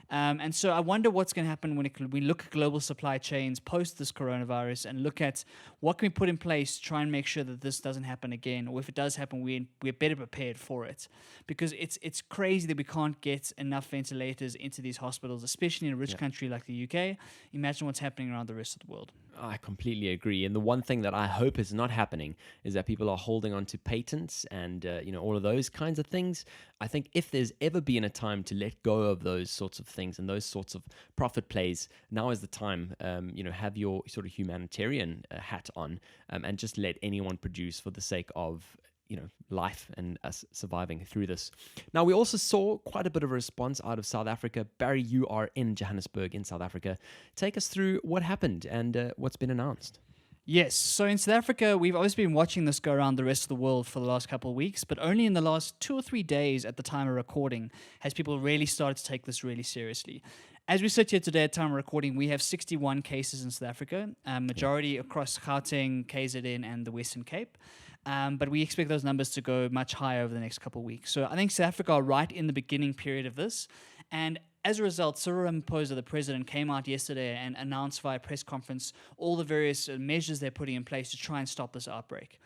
And so I wonder what's going to happen when we look at global supply chains post this coronavirus and look at what can we put in place to try and make sure that this doesn't happen again, or if it does happen, we're better prepared for it. Because it's crazy that we can't get enough ventilators into these hospitals, especially in a rich country like the UK. Imagine what's happening around the rest of the world. I completely agree. And the one thing that I hope is not happening is that people are holding on to patents and all of those kinds of things. I think if there's ever been a time to let go of those sorts of things and those sorts of profit plays, now is the time. Have your sort of humanitarian hat on, and just let anyone produce for the sake of life and us surviving through this. Now, we also saw quite a bit of a response out of South Africa. Barry, you are in Johannesburg in South Africa. Take us through what happened and what's been announced. Yes, so in South Africa, we've always been watching this go around the rest of the world for the last couple of weeks, but only in the last 2 or 3 days at the time of recording has people really started to take this really seriously. As we sit here today at time of recording, we have 61 cases in South Africa, majority across Gauteng, KZN, and the Western Cape. But we expect those numbers to go much higher over the next couple of weeks. So I think South Africa are right in the beginning period of this. And as a result, Cyril Ramaphosa, the president, came out yesterday and announced via press conference all the various measures they're putting in place to try and stop this outbreak.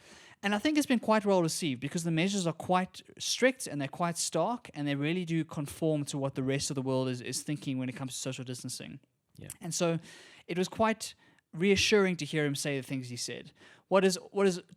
And I think it's been quite well received because the measures are quite strict and they're quite stark, and they really do conform to what the rest of the world is thinking when it comes to social distancing. Yeah. And so it was quite reassuring to hear him say the things he said. What is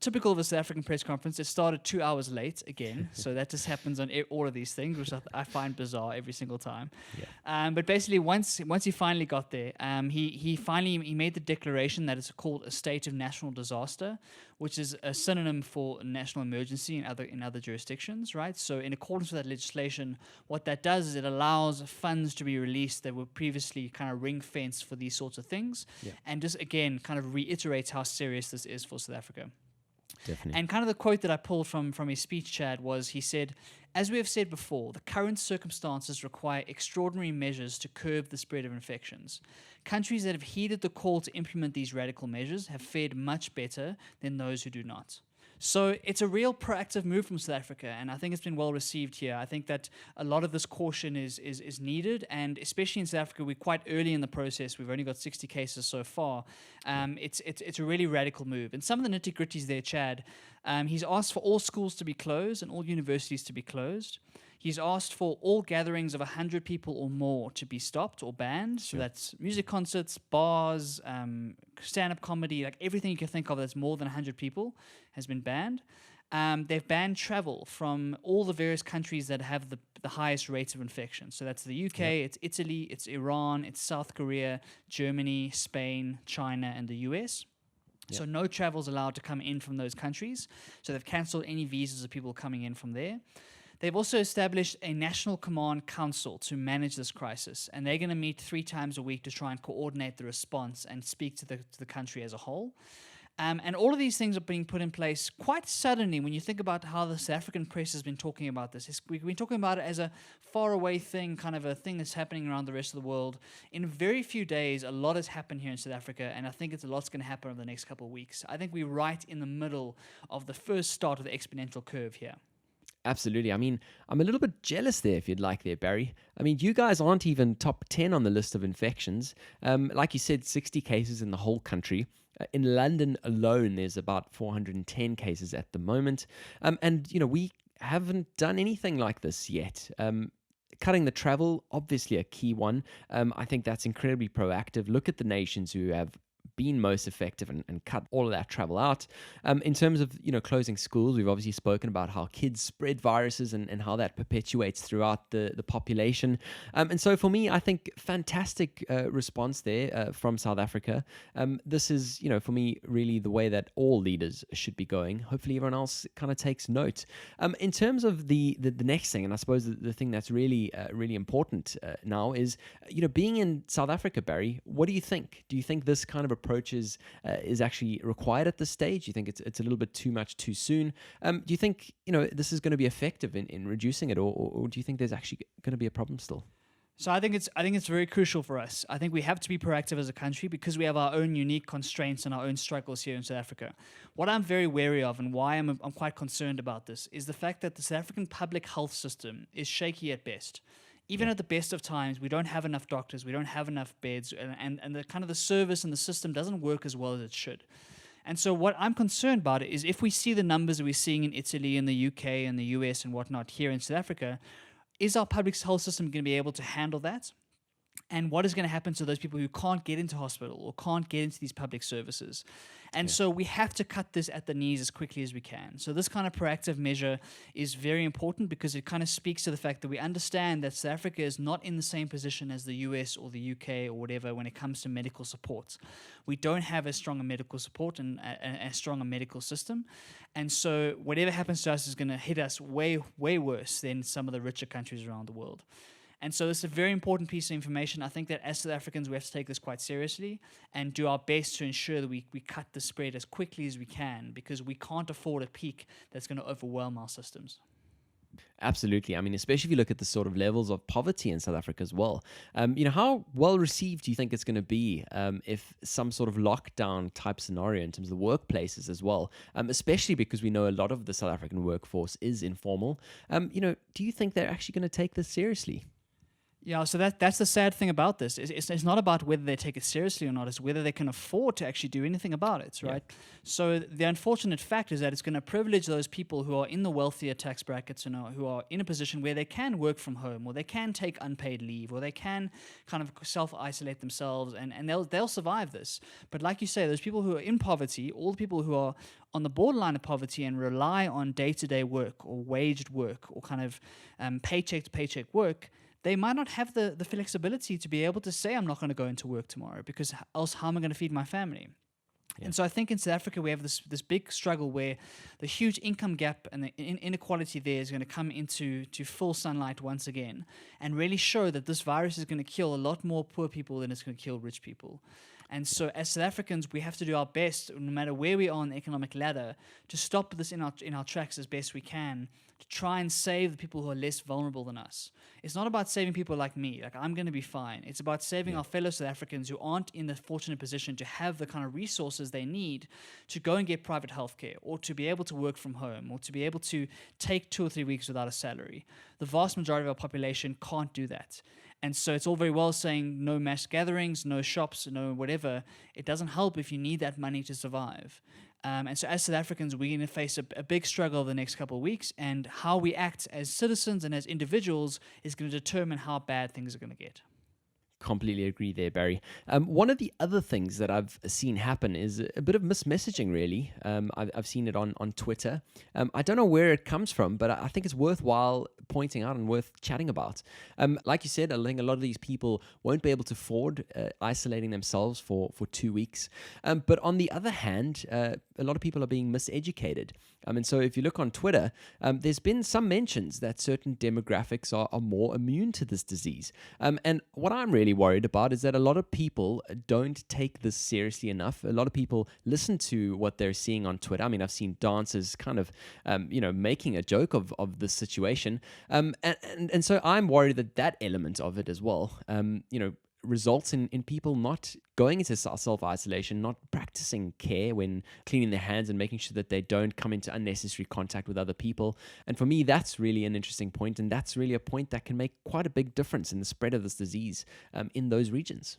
typical of a South African press conference, it started 2 hours late again, so that just happens on all of these things, which I find bizarre every single time. Yeah. But basically, once he finally got there, he made the declaration that it's called a state of national disaster, which is a synonym for national emergency in other jurisdictions, right? So in accordance with that legislation, what that does is it allows funds to be released that were previously kind of ring-fenced for these sorts of things, and just again kind of reiterates how serious this is for South Africa. Definitely. And kind of the quote that I pulled from his speech, Chad, was he said, "As we have said before, the current circumstances require extraordinary measures to curb the spread of infections. Countries that have heeded the call to implement these radical measures have fared much better than those who do not." So it's a real proactive move from South Africa, and I think it's been well received here. I think that a lot of this caution is needed, and especially in South Africa, we're quite early in the process. We've only got 60 cases so far. It's a really radical move. And some of the nitty-gritties there, Chad, he's asked for all schools to be closed and all universities to be closed. He's asked for all gatherings of 100 people or more to be stopped or banned. So that's music concerts, bars, stand-up comedy, like everything you can think of that's more than 100 people has been banned. They've banned travel from all the various countries that have the highest rates of infection. So that's the UK, it's Italy, it's Iran, it's South Korea, Germany, Spain, China, and the US. So no travel is allowed to come in from those countries. So they've cancelled any visas of people coming in from there. They've also established a National Command Council to manage this crisis, and they're going to meet 3 times a week to try and coordinate the response and speak to the country as a whole. And all of these things are being put in place quite suddenly when you think about how the South African press has been talking about this. We've been talking about it as a faraway thing, kind of a thing that's happening around the rest of the world. In very few days, a lot has happened here in South Africa, and I think a lot's going to happen over the next couple of weeks. I think we're right in the middle of the first start of the exponential curve here. Absolutely. I mean, I'm a little bit jealous there, if you'd like, there, Barry. I mean, you guys aren't even top 10 on the list of infections. Like you said, 60 cases in the whole country. In London alone, there's about 410 cases at the moment. And, we haven't done anything like this yet. Cutting the travel, obviously a key one. I think that's incredibly proactive. Look at the nations who have been most effective and cut all of that travel out. In terms of, closing schools, we've obviously spoken about how kids spread viruses and how that perpetuates throughout the population. And so for me, I think fantastic response there from South Africa. This is, for me, really the way that all leaders should be going. Hopefully everyone else kind of takes note. In terms of the next thing, and I suppose the thing that's really, really important now is, being in South Africa, Barry, what do you think? Do you think this kind of approach is actually required at this stage? Do you think it's a little bit too much too soon? Do you think this is going to be effective in reducing it, or do you think there's actually going to be a problem still? So I think it's very crucial for us. I think we have to be proactive as a country because we have our own unique constraints and our own struggles here in South Africa. What I'm very wary of and why I'm quite concerned about this is the fact that the South African public health system is shaky at best. Even at the best of times, we don't have enough doctors, we don't have enough beds, and the kind of the service and the system doesn't work as well as it should. And so what I'm concerned about is if we see the numbers that we're seeing in Italy and the UK and the US and whatnot here in South Africa, is our public health system going to be able to handle that? And what is going to happen to those people who can't get into hospital or can't get into these public services? And so we have to cut this at the knees as quickly as we can. So this kind of proactive measure is very important because it kind of speaks to the fact that we understand that South Africa is not in the same position as the US or the UK or whatever when it comes to medical support. We don't have as strong a medical support and as strong a medical system. And so whatever happens to us is going to hit us way, way worse than some of the richer countries around the world. And so this is a very important piece of information. I think that as South Africans, we have to take this quite seriously and do our best to ensure that we cut the spread as quickly as we can because we can't afford a peak that's going to overwhelm our systems. Absolutely. I mean, especially if you look at the sort of levels of poverty in South Africa as well. How well received do you think it's going to be if some sort of lockdown type scenario in terms of the workplaces as well, especially because we know a lot of the South African workforce is informal. Do you think they're actually going to take this seriously? Yeah, so that's the sad thing about this. It's not about whether they take it seriously or not. It's whether they can afford to actually do anything about it, right? Yeah. So the unfortunate fact is that it's going to privilege those people who are in the wealthier tax brackets and who are in a position where they can work from home or they can take unpaid leave or they can kind of self-isolate themselves and they'll survive this. But like you say, those people who are in poverty, all the people who are on the borderline of poverty and rely on day-to-day work or waged work or kind of paycheck-to-paycheck work, they might not have the flexibility to be able to say, I'm not going to go into work tomorrow because else how am I going to feed my family? Yeah. And so I think in South Africa, we have this big struggle where the huge income gap and the inequality there is going to come into full sunlight once again and really show that this virus is going to kill a lot more poor people than it's going to kill rich people. And so as South Africans, we have to do our best, no matter where we are on the economic ladder, to stop this in our tracks as best we can, to try and save the people who are less vulnerable than us. It's not about saving people like me, like I'm going to be fine. It's about saving our fellow South Africans who aren't in the fortunate position to have the kind of resources they need to go and get private healthcare or to be able to work from home or to be able to take 2 or 3 weeks without a salary. The vast majority of our population can't do that. And so it's all very well saying no mass gatherings, no shops, no whatever. It doesn't help if you need that money to survive. And so, as South Africans, we're going to face a big struggle the next couple of weeks, and how we act as citizens and as individuals is going to determine how bad things are going to get. Completely agree there, Barry. One of the other things that I've seen happen is a bit of mismessaging, really. I've seen it on Twitter. I don't know where it comes from, but I think it's worthwhile pointing out and worth chatting about. Like you said, I think a lot of these people won't be able to afford isolating themselves for 2 weeks. But on the other hand, a lot of people are being miseducated. And so if you look on Twitter, there's been some mentions that certain demographics are more immune to this disease. And what I'm really worried about is that a lot of people don't take this seriously enough. A lot of people listen to what they're seeing on Twitter. I mean, I've seen dancers kind of, making a joke of this situation. And so I'm worried that element of it as well, results in people not going into self-isolation, not practicing care when cleaning their hands and making sure that they don't come into unnecessary contact with other people. And for me, that's really an interesting point, and that's really a point that can make quite a big difference in the spread of this disease in those regions.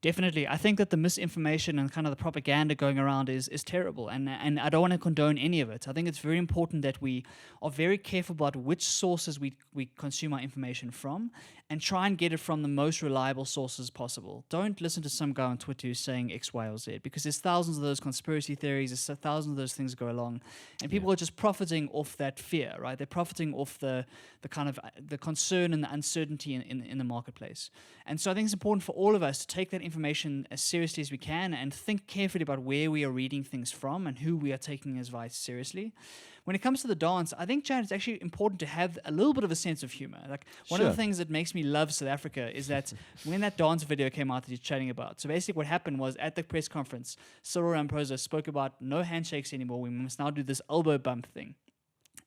Definitely. I think that the misinformation and kind of the propaganda going around is terrible, and I don't want to condone any of it. I think it's very important that we are very careful about which sources we consume our information from, and try and get it from the most reliable sources possible. Don't listen to some guy on Twitter who's saying X, Y, or Z, because there's thousands of those conspiracy theories, there's thousands of those things go along, and people are just profiting off that fear, right? They're profiting off the kind of the concern and the uncertainty in the marketplace. And so I think it's important for all of us to take that information as seriously as we can and think carefully about where we are reading things from and who we are taking advice seriously. When it comes to the dance, I think, Chad, it's actually important to have a little bit of a sense of humor. Like, one of the things that makes me love South Africa is that when that dance video came out that you're chatting about, so basically what happened was at the press conference, Cyril Ramaphosa spoke about no handshakes anymore. We must now do this elbow bump thing.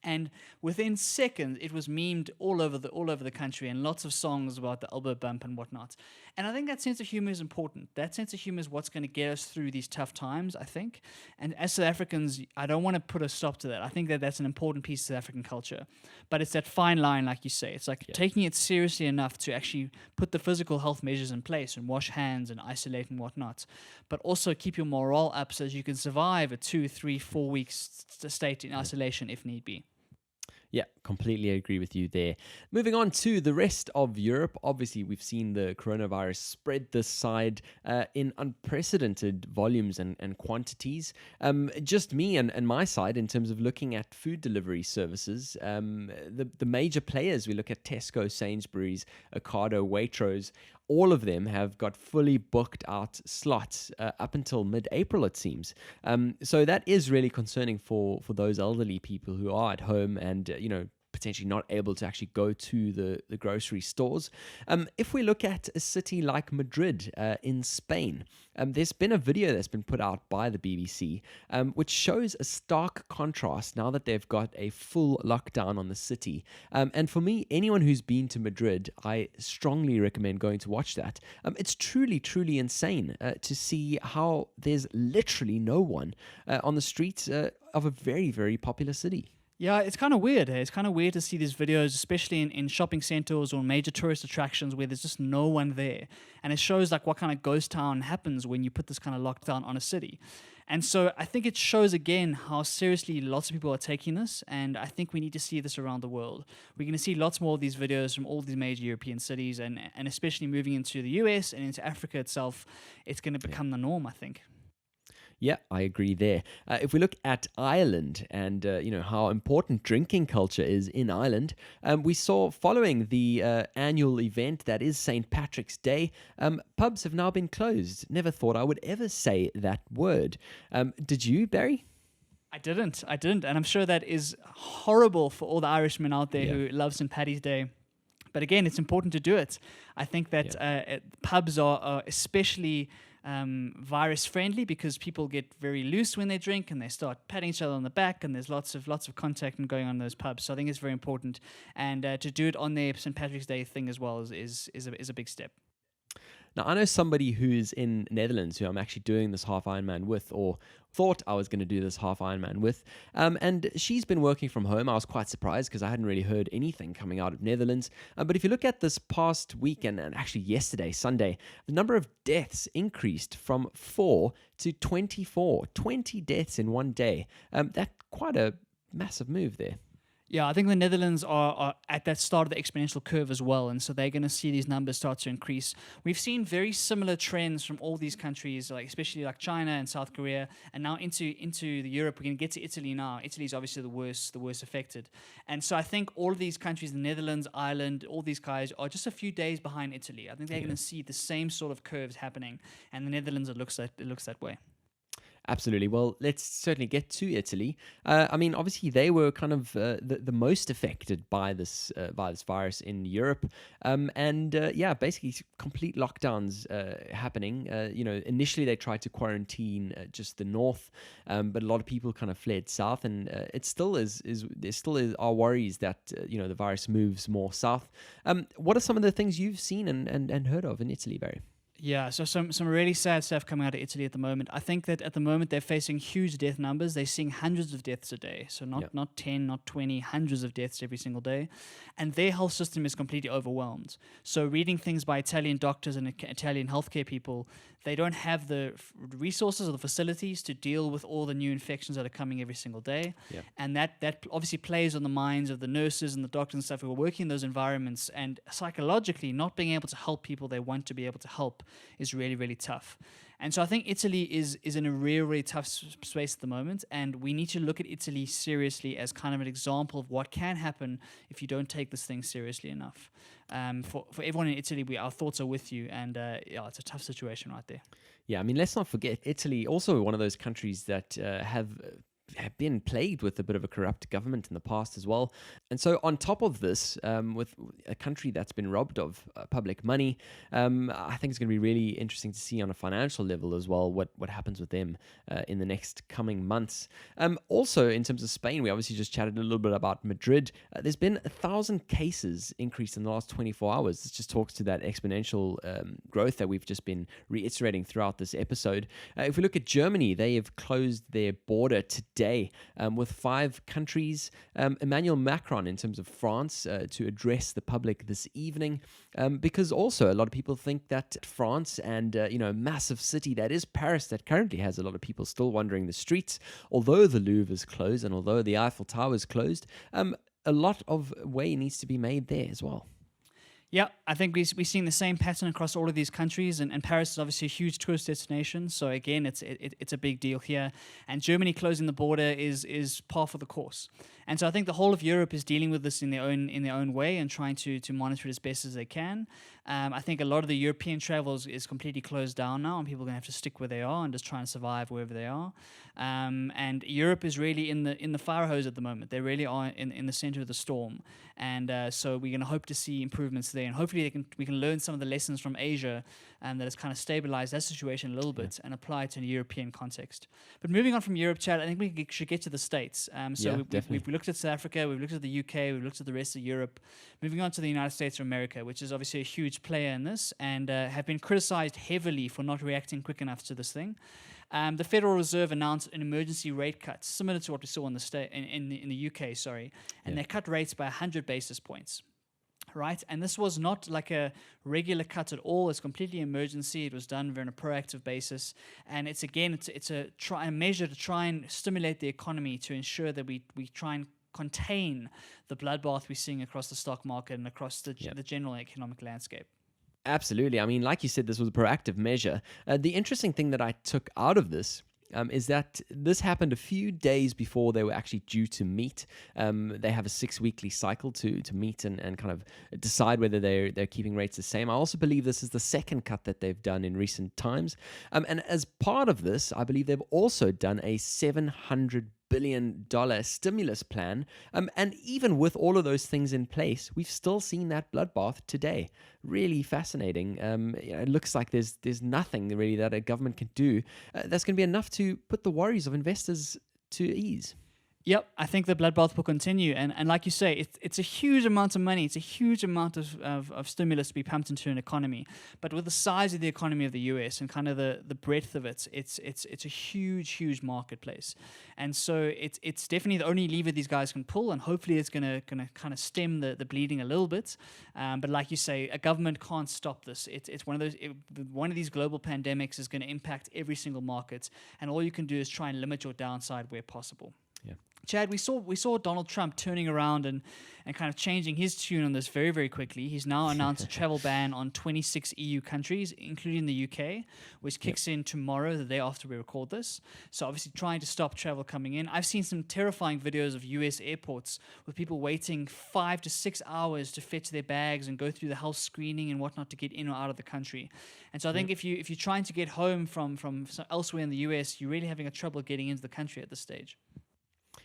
And within seconds, it was memed all over the country, and lots of songs about the elbow bump and whatnot. And I think that sense of humor is important. That sense of humor is what's going to get us through these tough times, I think. And as South Africans, I don't want to put a stop to that. I think that that's an important piece of South African culture. But it's that fine line, like you say. It's like taking it seriously enough to actually put the physical health measures in place and wash hands and isolate and whatnot. But also keep your morale up so that you can survive a 2, 3, 4 weeks state in isolation if need be. Yeah, completely agree with you there. Moving on to the rest of Europe, obviously we've seen the coronavirus spread this side in unprecedented volumes and quantities. Just me and my side in terms of looking at food delivery services, the major players, we look at Tesco, Sainsbury's, Ocado, Waitrose, all of them have got fully booked out slots up until mid-April, it seems. So that is really concerning for those elderly people who are at home and, potentially not able to actually go to the grocery stores. If we look at a city like Madrid in Spain, there's been a video that's been put out by the BBC, which shows a stark contrast now that they've got a full lockdown on the city. And for me, anyone who's been to Madrid, I strongly recommend going to watch that. It's truly, truly insane to see how there's literally no one on the streets of a very, very popular city. Yeah, it's kind of weird. It's kind of weird to see these videos, especially in shopping centers or major tourist attractions where there's just no one there. And it shows like what kind of ghost town happens when you put this kind of lockdown on a city. And so I think it shows again how seriously lots of people are taking this, and I think we need to see this around the world. We're going to see lots more of these videos from all these major European cities, and especially moving into the US and into Africa itself, it's going to become the norm, I think. Yeah, I agree there. If we look at Ireland and how important drinking culture is in Ireland, we saw following the annual event that is St. Patrick's Day, pubs have now been closed. Never thought I would ever say that word. Did you, Barry? I didn't, and I'm sure that is horrible for all the Irishmen out there who love St. Paddy's Day. But again, it's important to do it. I think that pubs are especially virus friendly because people get very loose when they drink and they start patting each other on the back, and there's lots of contact going on in those pubs. So I think it's very important, and to do it on their St. Patrick's Day thing as well is a big step. Now, I know somebody who's in Netherlands who I'm actually doing this half Ironman with, or thought I was going to do this half Ironman with. And she's been working from home. I was quite surprised because I hadn't really heard anything coming out of Netherlands. But if you look at this past weekend, and actually yesterday, Sunday, the number of deaths increased from 4 to 24. 20 deaths in one day. That's quite a massive move there. Yeah, I think the Netherlands are at that start of the exponential curve as well, and so they're going to see these numbers start to increase. We've seen very similar trends from all these countries, like especially like China and South Korea, and now into the Europe. We're going to get to Italy now. Italy is obviously the worst affected, and so I think all of these countries, the Netherlands, Ireland, all these guys are just a few days behind Italy. I think they're going to see the same sort of curves happening, and the Netherlands it looks that way. Absolutely. Well, let's certainly get to Italy. I mean, obviously, they were kind of the most affected by this virus in Europe, basically complete lockdowns happening. Initially they tried to quarantine just the north, but a lot of people kind of fled south, and it still are worries that the virus moves more south. What are some of the things you've seen and heard of in Italy, Barry? Yeah, so some really sad stuff coming out of Italy at the moment. I think that at the moment they're facing huge death numbers. They're seeing hundreds of deaths a day. So not 10, not 20, hundreds of deaths every single day. And their health system is completely overwhelmed. So reading things by Italian doctors and Italian healthcare people, they don't have the resources or the facilities to deal with all the new infections that are coming every single day. Yep. And that obviously plays on the minds of the nurses and the doctors and stuff who are working in those environments. And psychologically, not being able to help people they want to be able to help is really, really tough. And so I think Italy is in a really, really tough space at the moment, and we need to look at Italy seriously as kind of an example of what can happen if you don't take this thing seriously enough. For everyone in Italy, our thoughts are with you, and it's a tough situation right there. Yeah, I mean, let's not forget Italy, also one of those countries that have been plagued with a bit of a corrupt government in the past as well. And so on top of this, with a country that's been robbed of public money, I think it's going to be really interesting to see on a financial level as well what happens with them in the next coming months. Also, in terms of Spain, we obviously just chatted a little bit about Madrid. There's been 1,000 cases increased in the last 24 hours. This just talks to that exponential growth that we've just been reiterating throughout this episode. If we look at Germany, they have closed their border today with 5 countries. Emmanuel Macron, in terms of France, to address the public this evening, because also a lot of people think that France and a massive city that is Paris, that currently has a lot of people still wandering the streets, although the Louvre is closed and although the Eiffel Tower is closed, a lot of way needs to be made there as well. Yeah, I think we've seen the same pattern across all of these countries, and Paris is obviously a huge tourist destination. So again, it's a big deal here, and Germany closing the border is par for the course. And so I think the whole of Europe is dealing with this in their own way and trying to monitor it as best as they can. I think a lot of the European travel is completely closed down now, and people are going to have to stick where they are and just try and survive wherever they are. And Europe is really in the fire hose at the moment. They really are in the center of the storm, and so we're going to hope to see improvements there, and hopefully we can learn some of the lessons from Asia that has kind of stabilized that situation a little bit and apply it to a European context. But moving on from Europe, Chad, I think we should get to the States. We've looked at South Africa, we've looked at the UK, we've looked at the rest of Europe. Moving on to the United States of America, which is obviously a huge player in this, and have been criticized heavily for not reacting quick enough to this thing. The Federal Reserve announced an emergency rate cut, similar to what we saw in the UK, and they cut rates by 100 basis points. Right, and this was not like a regular cut at all. It's completely emergency. It was done on a proactive basis, and it's a measure to try and stimulate the economy, to ensure that we try and contain the bloodbath we're seeing across the stock market and across the general economic landscape. Absolutely. I mean, like you said, this was a proactive measure. The interesting thing that I took out of this is that this happened a few days before they were actually due to meet. They have a 6-weekly cycle to meet and kind of decide whether they're keeping rates the same. I also believe this is the second cut that they've done in recent times. And as part of this, I believe they've also done a $700 billion stimulus plan. And even with all of those things in place, we've still seen that bloodbath today. Really fascinating. It looks like there's nothing really that a government can do that's going to be enough to put the worries of investors to ease. Yep, I think the bloodbath will continue, and like you say, it's a huge amount of money. It's a huge amount of stimulus to be pumped into an economy. But with the size of the economy of the US and kind of the breadth of it, it's a huge marketplace, and so it's definitely the only lever these guys can pull, and hopefully it's gonna kind of stem the bleeding a little bit. But like you say, a government can't stop this. It's one of those one of these global pandemics is going to impact every single market, and all you can do is try and limit your downside where possible. Yeah. Chad, we saw Donald Trump turning around and kind of changing his tune on this very quickly. He's now announced a travel ban on 26 EU countries, including the UK, which kicks in tomorrow, the day after we record this. So obviously trying to stop travel coming in. I've seen some terrifying videos of US airports with people waiting 5 to 6 hours to fetch their bags and go through the health screening and whatnot to get in or out of the country. And so I think if you're trying to get home from elsewhere in the US, you're really having a trouble getting into the country at this stage.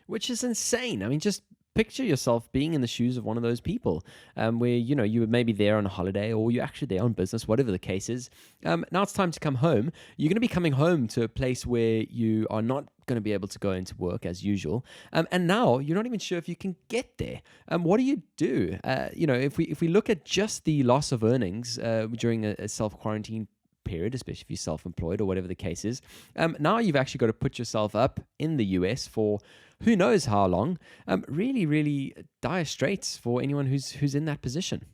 Which is insane. I mean, just picture yourself being in the shoes of one of those people, where you were maybe there on a holiday, or you're actually there on business, whatever the case is. Now it's time to come home. You're going to be coming home to a place where you are not going to be able to go into work as usual, and now you're not even sure if you can get there. What do you do? If we look at just the loss of earnings during a self-quarantine period, especially if you're self-employed or whatever the case is, now you've actually got to put yourself up in the US for who knows how long. Really dire straits for anyone who's in that position.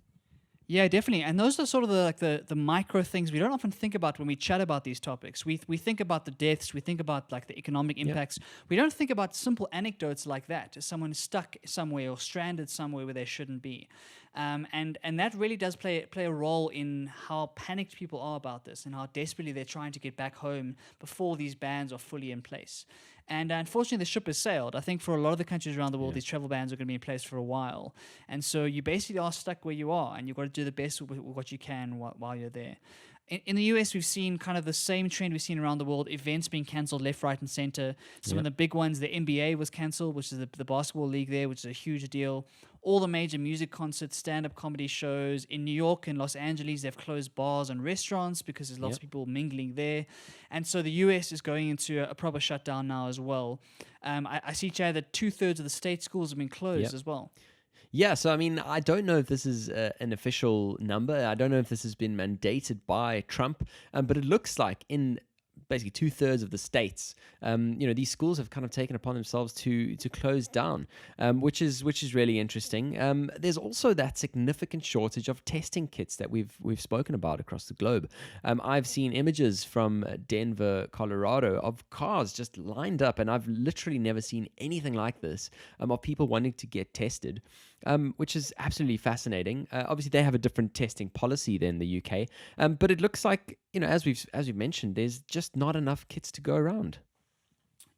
Yeah, definitely. And those are sort of the micro things we don't often think about when we chat about these topics. We think about the deaths, we think about like the economic impacts. We don't think about simple anecdotes like that. Someone stuck somewhere or stranded somewhere where they shouldn't be. And that really does play a role in how panicked people are about this and how desperately they're trying to get back home before these bans are fully in place. And unfortunately, the ship has sailed. I think for a lot of the countries around the world, these travel bans are going to be in place for a while. And so you basically are stuck where you are, and you've got to do the best with what you can while you're there. In the US, we've seen kind of the same trend we've seen around the world, events being cancelled left, right, and center. Some of the big ones, the NBA was cancelled, which is the basketball league there, which is a huge deal. All the major music concerts, stand-up comedy shows. In New York and Los Angeles, they've closed bars and restaurants because there's lots of people mingling there. And so the US is going into a proper shutdown now as well. I see, Chad, that 2/3 of the state schools have been closed as well. Yeah, so I mean, I don't know if this is an official number. I don't know if this has been mandated by Trump, but it looks like in basically 2/3 of the states, these schools have kind of taken upon themselves to close down, which is really interesting. There's also that significant shortage of testing kits that we've spoken about across the globe. I've seen images from Denver, Colorado, of cars just lined up, and I've literally never seen anything like this, of people wanting to get tested. Which is absolutely fascinating. Obviously, they have a different testing policy than the UK, but it looks like, as we've mentioned, there's just not enough kits to go around.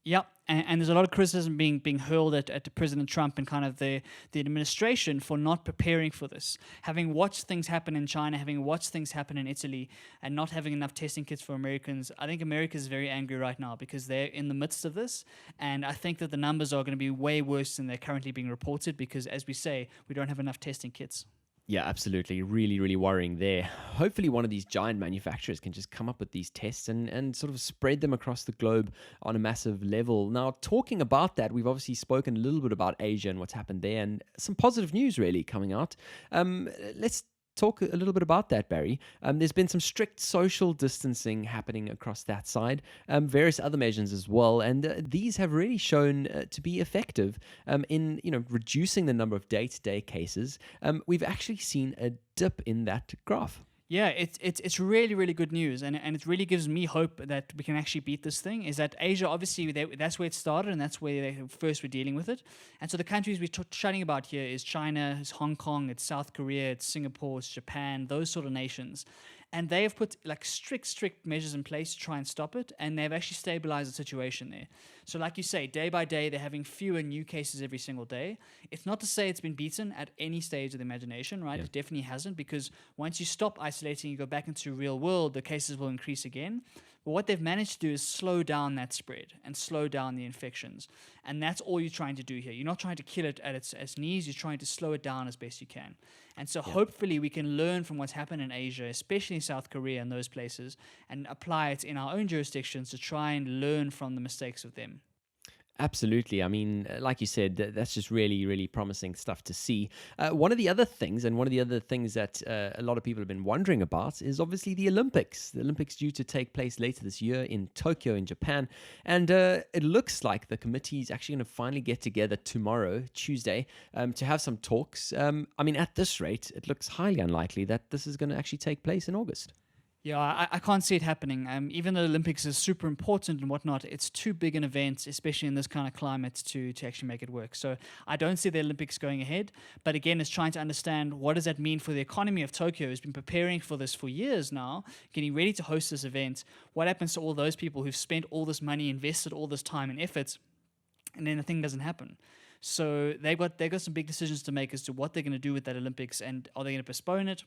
Yep, and there's a lot of criticism being hurled at President Trump and kind of the administration for not preparing for this. Having watched things happen in China, having watched things happen in Italy, and not having enough testing kits for Americans, I think America is very angry right now because they're in the midst of this, and I think that the numbers are going to be way worse than they're currently being reported because, as we say, we don't have enough testing kits. Yeah, absolutely. Really worrying there. Hopefully one of these giant manufacturers can just come up with these tests and sort of spread them across the globe on a massive level. Now, talking about that, we've obviously spoken a little bit about Asia and what's happened there, and some positive news really coming out. Let's talk a little bit about that, Barry. There's been some strict social distancing happening across that side, various other measures as well, and these have really shown to be effective in reducing the number of day-to-day cases. We've actually seen a dip in that graph. Yeah, it's really good news, and it really gives me hope that we can actually beat this thing. Is that Asia, obviously, that's where it started, and that's where they first were dealing with it. And so the countries we're chatting about here is China, it's Hong Kong, it's South Korea, it's Singapore, it's Japan, those sort of nations. And they have put like strict measures in place to try and stop it, and they've actually stabilized the situation there. So like you say, day by day, they're having fewer new cases every single day. It's not to say it's been beaten at any stage of the imagination, right? Yeah. It definitely hasn't, because once you stop isolating, you go back into the real world, the cases will increase again. But what they've managed to do is slow down that spread and slow down the infections. And that's all you're trying to do here. You're not trying to kill it at its knees, you're trying to slow it down as best you can. And so hopefully we can learn from what's happened in Asia, especially in South Korea and those places, and apply it in our own jurisdictions to try and learn from the mistakes of them. Absolutely. I mean, like you said, that's just really, really promising stuff to see. One of the other things, that a lot of people have been wondering about, is obviously the Olympics. The Olympics due to take place later this year in Tokyo, in Japan, and it looks like the committee is actually going to finally get together tomorrow, Tuesday, to have some talks. I mean, at this rate, it looks highly unlikely that this is going to actually take place in August. Yeah, I can't see it happening. Even though the Olympics is super important and whatnot, it's too big an event, especially in this kind of climate, to actually make it work. So I don't see the Olympics going ahead. But again, it's trying to understand what does that mean for the economy of Tokyo, who's been preparing for this for years now, getting ready to host this event. What happens to all those people who've spent all this money, invested all this time and effort, and then the thing doesn't happen? So they've got some big decisions to make as to what they're going to do with that Olympics, and are they going to postpone it?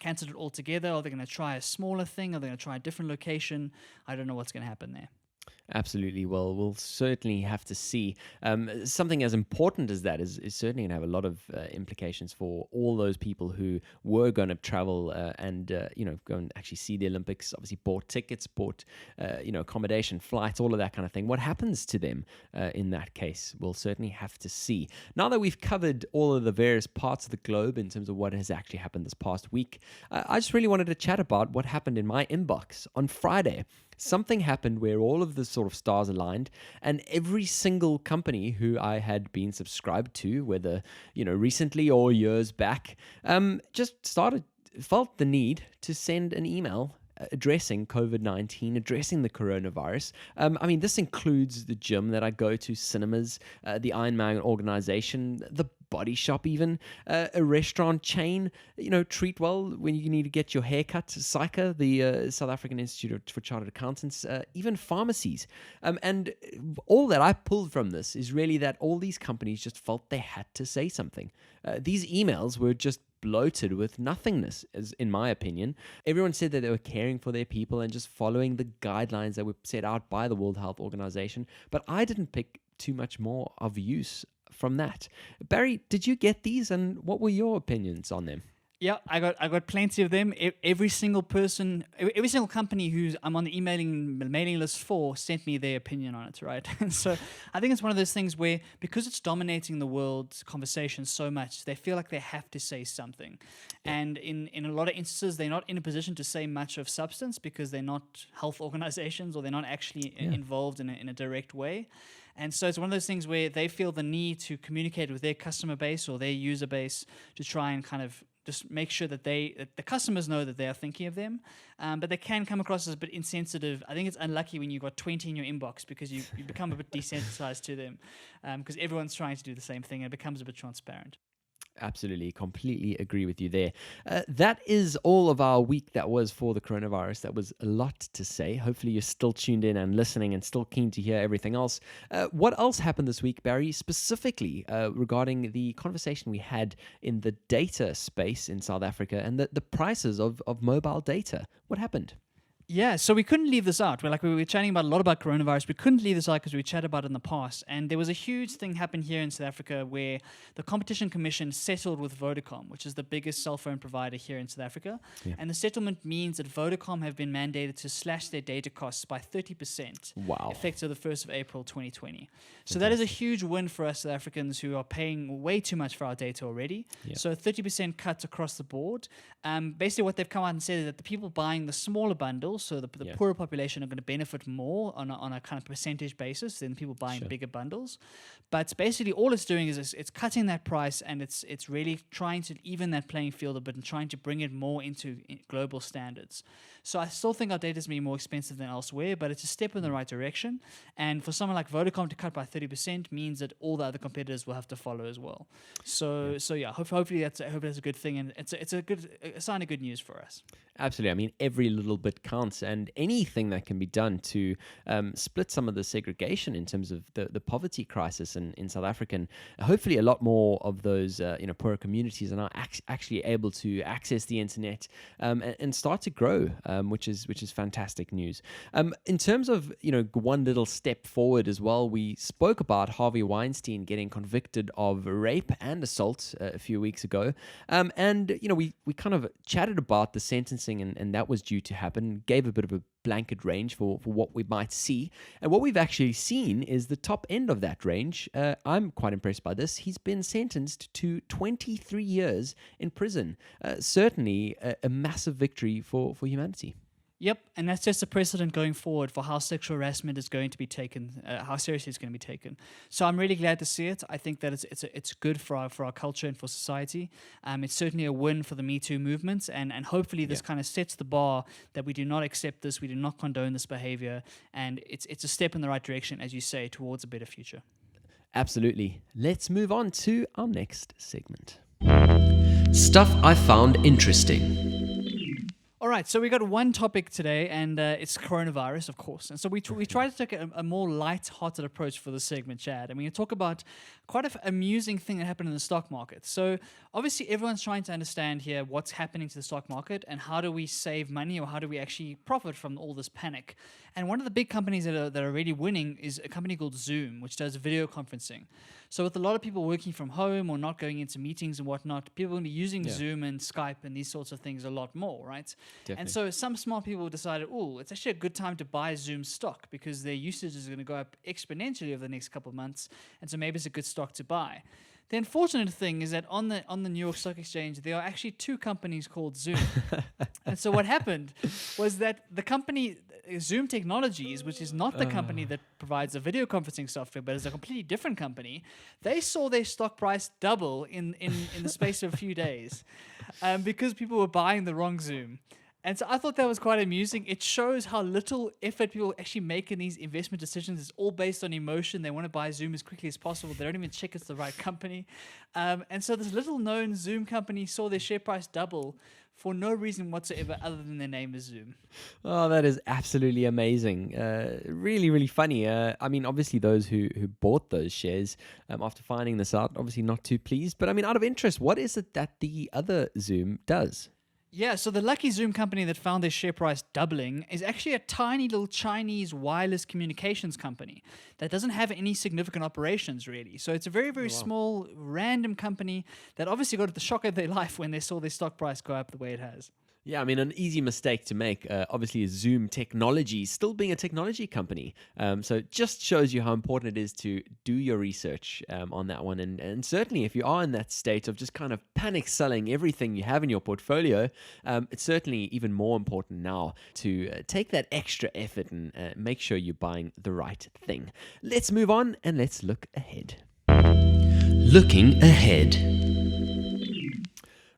Cancel it altogether? Are they going to try a smaller thing? Are they going to try a different location? I don't know what's going to happen there. Absolutely. Well, we'll certainly have to see. Something as important as that is certainly going to have a lot of implications for all those people who were going to travel and go and actually see the Olympics. Obviously, bought tickets, bought accommodation, flights, all of that kind of thing. What happens to them in that case? We'll certainly have to see. Now that we've covered all of the various parts of the globe in terms of what has actually happened this past week, I just really wanted to chat about what happened in my inbox on Friday. Something happened where all of the sort of stars aligned, and every single company who I had been subscribed to, whether recently or years back, just felt the need to send an email addressing COVID-19, addressing the coronavirus. I mean, this includes the gym that I go to, cinemas, the Ironman organization, the body shop even, a restaurant chain, Treatwell when you need to get your hair cut, SAICA, the South African Institute for Chartered Accountants, even pharmacies. And all that I pulled from this is really that all these companies just felt they had to say something. These emails were just bloated with nothingness, as in my opinion. Everyone said that they were caring for their people and just following the guidelines that were set out by the World Health Organization, but I didn't pick too much more of use from that. Barry, did you get these, and what were your opinions on them? Yeah, I got plenty of them. Every single person, every single company who I'm on the mailing list for sent me their opinion on it, right? And so I think it's one of those things where, because it's dominating the world's conversation so much, they feel like they have to say something. And in a lot of instances, they're not in a position to say much of substance because they're not health organizations, or they're not actually involved in a direct way. And so it's one of those things where they feel the need to communicate with their customer base or their user base to try and kind of just make sure that the customers know that they are thinking of them, but they can come across as a bit insensitive. I think it's unlucky when you've got 20 in your inbox, because you become a bit desensitized to them, because everyone's trying to do the same thing, and it becomes a bit transparent. Absolutely, completely agree with you there. That is all of our week that was for the coronavirus. That was a lot to say. Hopefully you're still tuned in and listening and still keen to hear everything else. What else happened this week, Barry, specifically regarding the conversation we had in the data space in South Africa and the prices of mobile data? What happened? Yeah, so we couldn't leave this out. We were chatting about a lot about coronavirus. We couldn't leave this out because we chatted about it in the past. And there was a huge thing happen here in South Africa where the Competition Commission settled with Vodacom, which is the biggest cell phone provider here in South Africa. Yeah. And the settlement means that Vodacom have been mandated to slash their data costs by 30%. Wow. Effective the 1st of April 2020. So that is a huge win for us South Africans who are paying way too much for our data already. Yeah. So 30% cuts across the board. Basically what they've come out and said is that the people buying the smaller bundles, so the poorer population, are going to benefit more on a kind of percentage basis than people buying bigger bundles. But basically all it's doing is it's cutting that price, and it's really trying to even that playing field a bit and trying to bring it more into global standards. So I still think our data is going to be more expensive than elsewhere, but it's a step in the right direction. And for someone like Vodacom to cut by 30% means that all the other competitors will have to follow as well. So hopefully that's a good thing, and it's a sign of good news for us. Absolutely. I mean, every little bit counts, and anything that can be done to split some of the segregation in terms of the poverty crisis in South Africa. And hopefully a lot more of those poorer communities are now actually able to access the internet and start to grow, which is fantastic news. In terms of one little step forward as well, we spoke about Harvey Weinstein getting convicted of rape and assault a few weeks ago, and we kind of chatted about the sentencing and that was due to happen. gave a bit of a blanket range for what we might see. And what we've actually seen is the top end of that range. I'm quite impressed by this. He's been sentenced to 23 years in prison. Certainly a massive victory for humanity. Yep, and that's just a precedent going forward for how sexual harassment is going to be taken, how seriously it's going to be taken. So I'm really glad to see it. I think that it's good for our culture and for society. It's certainly a win for the Me Too movement, and hopefully this kind of sets the bar that we do not accept this, we do not condone this behavior, and it's a step in the right direction, as you say, towards a better future. Absolutely. Let's move on to our next segment. Stuff I found interesting. All right, so we got one topic today, and it's coronavirus, of course. And so we try to take a more light-hearted approach for this segment, Chad. And we talk about quite an amusing thing that happened in the stock market. So obviously everyone's trying to understand here what's happening to the stock market and how do we save money or how do we actually profit from all this panic. And one of the big companies that are really winning is a company called Zoom, which does video conferencing. So with a lot of people working from home or not going into meetings and whatnot, people are going to be using Zoom and Skype and these sorts of things a lot more, right? Definitely. And so some smart people decided, oh, it's actually a good time to buy Zoom stock because their usage is going to go up exponentially over the next couple of months. And so maybe it's a good stock to buy. The unfortunate thing is that on the New York Stock Exchange, there are actually two companies called Zoom. And so what happened was that the company Zoom Technologies, which is not the company that provides the video conferencing software, but is a completely different company, they saw their stock price double in the space of a few days because people were buying the wrong Zoom. And so I thought that was quite amusing. It shows how little effort people actually make in these investment decisions. It's all based on emotion. They want to buy Zoom as quickly as possible. They don't even check it's the right company. And so this little-known Zoom company saw their share price double for no reason whatsoever other than their name is Zoom. Oh, that is absolutely amazing. Really, really funny. I mean, obviously those who bought those shares after finding this out, obviously not too pleased. But I mean, out of interest, what is it that the other Zoom does? Yeah, so the lucky Zoom company that found their share price doubling is actually a tiny little Chinese wireless communications company that doesn't have any significant operations, really. So it's a very, very small, random company that obviously got the shock of their life when they saw their stock price go up the way it has. Yeah, I mean, an easy mistake to make, obviously, is Zoom Technology still being a technology company. So it just shows you how important it is to do your research on that one. And certainly, if you are in that state of just kind of panic selling everything you have in your portfolio, it's certainly even more important now to take that extra effort and make sure you're buying the right thing. Let's move on and let's look ahead. Looking ahead.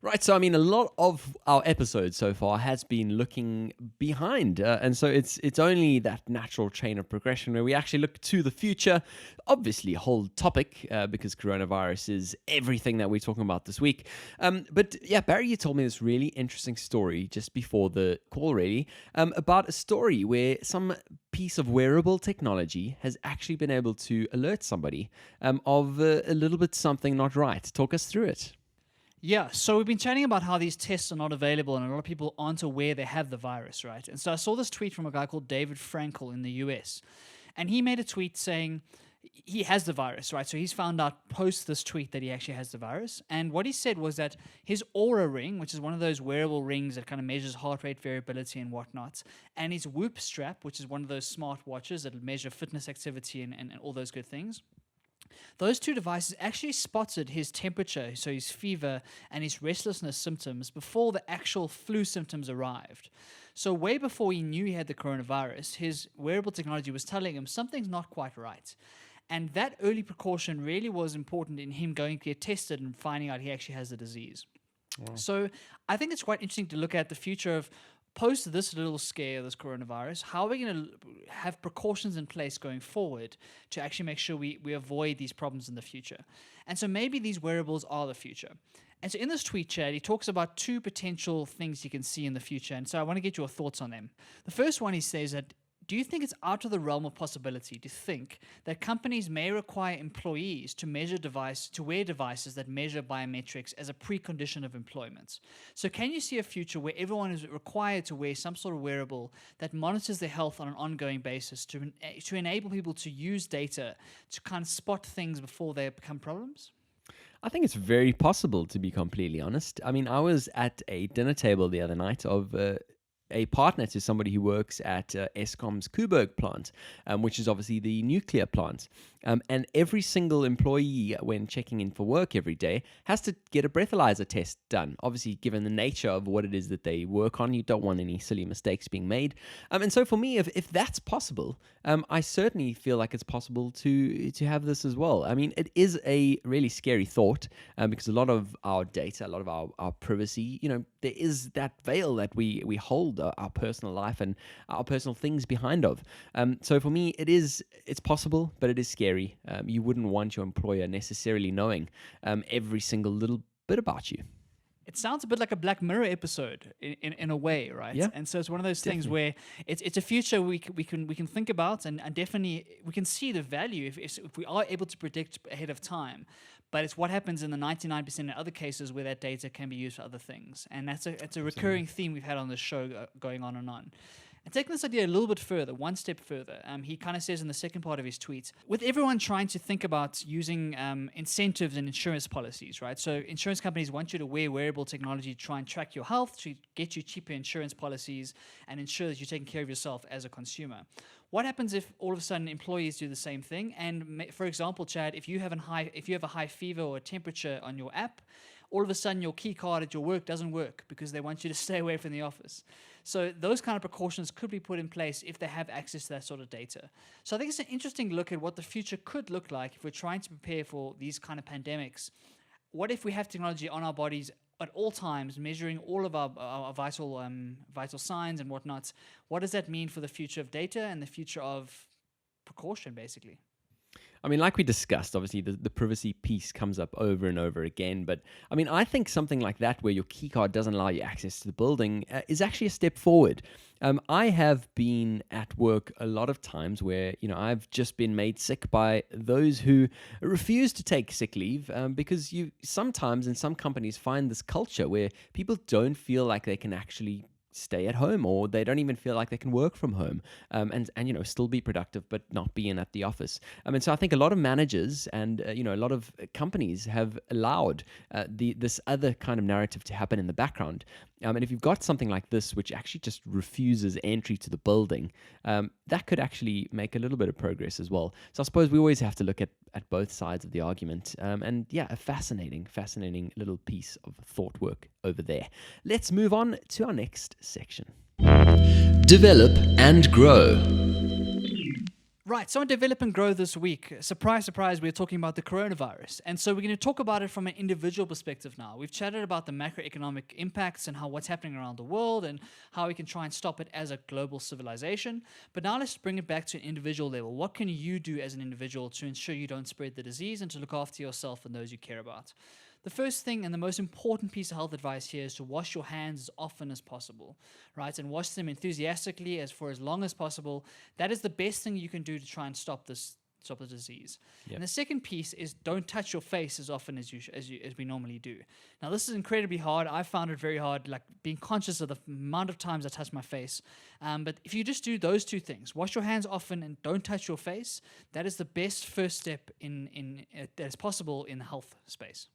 Right, so I mean, a lot of our episodes so far has been looking behind, and so it's only that natural chain of progression where we actually look to the future. Obviously, a whole topic because coronavirus is everything that we're talking about this week. But yeah, Barry, you told me this really interesting story just before the call, really, about a story where some piece of wearable technology has actually been able to alert somebody of a little bit something not right. Talk us through it. Yeah, so we've been chatting about how these tests are not available and a lot of people aren't aware they have the virus, right? And so I saw this tweet from a guy called David Frankel in the US. And he made a tweet saying he has the virus, right? So he's found out post this tweet that he actually has the virus. And what he said was that his Aura ring, which is one of those wearable rings that kind of measures heart rate variability and whatnot, and his Whoop strap, which is one of those smart watches that measure fitness activity and all those good things, those two devices actually spotted his temperature, so his fever and his restlessness symptoms before the actual flu symptoms arrived. So way before he knew he had the coronavirus, his wearable technology was telling him something's not quite right. And that early precaution really was important in him going to get tested and finding out he actually has the disease. Wow. So I think it's quite interesting to look at the future of post this little scare, this coronavirus, how are we going to have precautions in place going forward to actually make sure we avoid these problems in the future? And so maybe these wearables are the future. And so in this tweet, Chad, he talks about two potential things you can see in the future. And so I want to get your thoughts on them. The first one, he says that, do you think it's out of the realm of possibility to think that companies may require employees to wear devices that measure biometrics as a precondition of employment? So can you see a future where everyone is required to wear some sort of wearable that monitors their health on an ongoing basis to enable people to use data to kind of spot things before they become problems? I think it's very possible, to be completely honest. I mean, I was at a dinner table the other night of a partner to somebody who works at Eskom's Koeberg plant, which is obviously the nuclear plant. And every single employee, when checking in for work every day, has to get a breathalyzer test done. Obviously, given the nature of what it is that they work on, you don't want any silly mistakes being made. And so for me, if that's possible, I certainly feel like it's possible to have this as well. I mean, it is a really scary thought because a lot of our data, a lot of our privacy, there is that veil that we hold our personal life and our personal things behind of. So for me, it's possible, but it is scary. You wouldn't want your employer necessarily knowing every single little bit about you. It sounds a bit like a Black Mirror episode in a way, right? Yeah, And so it's one of those things where it's a future we can think about and definitely we can see the value if we are able to predict ahead of time. But it's what happens in the 99% of other cases where that data can be used for other things. And that's a recurring theme we've had on this show going on and on. And taking this idea a little bit further, one step further, he kind of says in the second part of his tweet, with everyone trying to think about using incentives and insurance policies, right? So insurance companies want you to wear wearable technology to try and track your health, to get you cheaper insurance policies and ensure that you're taking care of yourself as a consumer. What happens if all of a sudden employees do the same thing? And for example, Chad, if you have a high fever or a temperature on your app, all of a sudden your key card at your work doesn't work because they want you to stay away from the office. So those kind of precautions could be put in place if they have access to that sort of data. So I think it's an interesting look at what the future could look like if we're trying to prepare for these kind of pandemics. What if we have technology on our bodies at all times, measuring all of our vital signs and whatnot? What does that mean for the future of data and the future of precaution, basically? I mean, like we discussed, obviously the privacy piece comes up over and over again. But I mean, I think something like that, where your key card doesn't allow you access to the building, is actually a step forward. I have been at work a lot of times where, I've just been made sick by those who refuse to take sick leave because you sometimes in some companies find this culture where people don't feel like they can actually stay at home, or they don't even feel like they can work from home and still be productive but not be in at the office. And so I think a lot of managers and a lot of companies have allowed this other kind of narrative to happen in the background. And if you've got something like this which actually just refuses entry to the building, that could actually make a little bit of progress as well. So I suppose we always have to look at both sides of the argument. And yeah, a fascinating little piece of thought work over there. Let's move on to our next section. Develop and grow. Right, so on Develop and Grow this week, surprise, surprise, we're talking about the coronavirus. And so we're going to talk about it from an individual perspective now. We've chatted about the macroeconomic impacts and what's happening around the world and how we can try and stop it as a global civilization. But now let's bring it back to an individual level. What can you do as an individual to ensure you don't spread the disease and to look after yourself and those you care about? The first thing and the most important piece of health advice here is to wash your hands as often as possible, right? And wash them enthusiastically for as long as possible. That is the best thing you can do to try and stop the disease. Yep. And the second piece is don't touch your face as often as we normally do. Now, this is incredibly hard. I found it very hard, like being conscious of the amount of times I touch my face. But if you just do those two things, wash your hands often and don't touch your face, that is the best first step that is possible in the health space.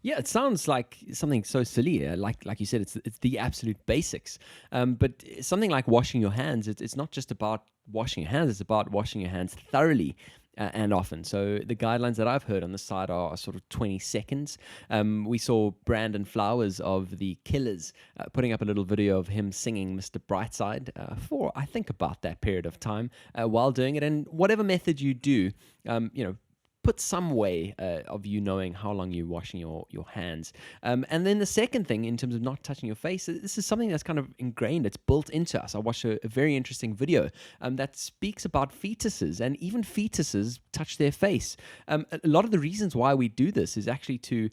Yeah, it sounds like something so silly. Like you said, it's the absolute basics. But something like washing your hands, it's not just about washing your hands. It's about washing your hands thoroughly and often. So the guidelines that I've heard on the side are sort of 20 seconds. We saw Brandon Flowers of the Killers putting up a little video of him singing Mr. Brightside for, I think, about that period of time while doing it. And whatever method you do, put some way of you knowing how long you're washing your hands. And then the second thing, in terms of not touching your face, this is something that's kind of ingrained, it's built into us. I watched a very interesting video that speaks about fetuses, and even fetuses touch their face. A lot of the reasons why we do this is actually to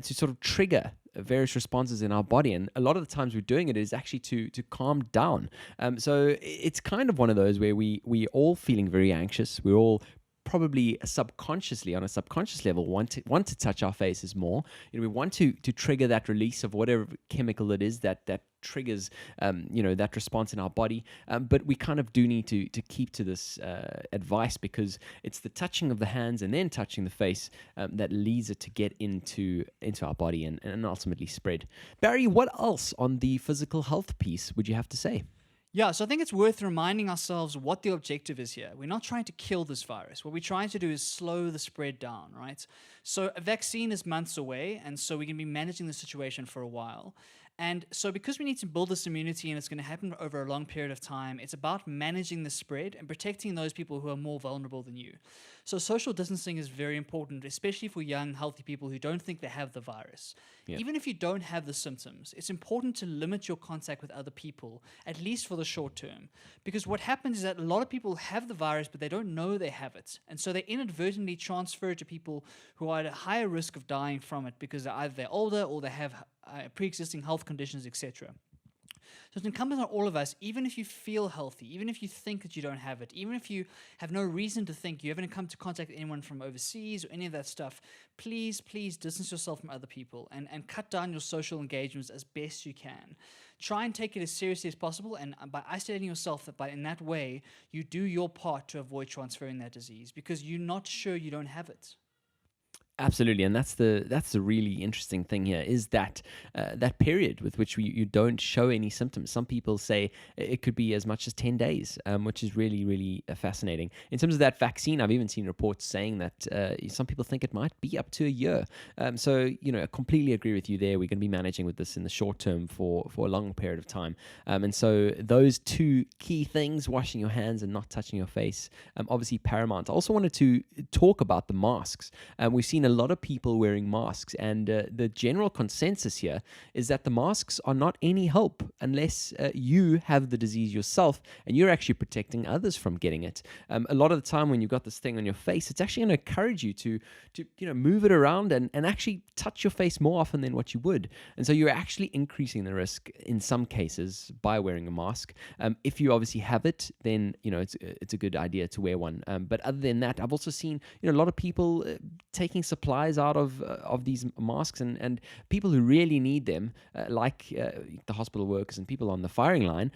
sort of trigger various responses in our body, and a lot of the times we're doing it is actually to calm down. So it's kind of one of those where we're all feeling very anxious, we're all probably subconsciously, on a subconscious level, want to touch our faces more. We want to trigger that release of whatever chemical it is that triggers that response in our body, but we kind of do need to keep to this advice, because it's the touching of the hands and then touching the face that leads it to get into our body and ultimately spread. Barry, what else on the physical health piece would you have to say? Yeah, so I think it's worth reminding ourselves what the objective is here. We're not trying to kill this virus. What we're trying to do is slow the spread down, right? So a vaccine is months away, and so we're going to be managing the situation for a while. And so because we need to build this immunity and it's going to happen over a long period of time, it's about managing the spread and protecting those people who are more vulnerable than you. So social distancing is very important, especially for young, healthy people who don't think they have the virus. Yeah. Even if you don't have the symptoms, it's important to limit your contact with other people, at least for the short term. Because what happens is that a lot of people have the virus, but they don't know they have it. And so they inadvertently transfer it to people who are at a higher risk of dying from it because either they're older or they have pre-existing health conditions, etc. So it's incumbent on all of us, even if you feel healthy, even if you think that you don't have it, even if you have no reason to think you haven't come to contact anyone from overseas or any of that stuff, please distance yourself from other people and cut down your social engagements as best you can. Try and take it as seriously as possible, and by isolating yourself, in that way, you do your part to avoid transferring that disease because you're not sure you don't have it. Absolutely, and that's the really interesting thing here is that that period with which you don't show any symptoms. Some people say it could be as much as 10 days, which is really, really fascinating. In terms of that vaccine, I've even seen reports saying that some people think it might be up to a year. So, I completely agree with you there. We're going to be managing with this in the short term for a long period of time. And so those two key things, washing your hands and not touching your face, obviously paramount. I also wanted to talk about the masks. We've seen a lot of people wearing masks, and the general consensus here is that the masks are not any help unless you have the disease yourself and you're actually protecting others from getting it. A lot of the time when you've got this thing on your face, it's actually going to encourage you to move it around and actually touch your face more often than what you would. And so you're actually increasing the risk in some cases by wearing a mask. If you obviously have it, then it's a good idea to wear one. But other than that, I've also seen a lot of people taking supplies out of these masks, and people who really need them, like the hospital workers and people on the firing line,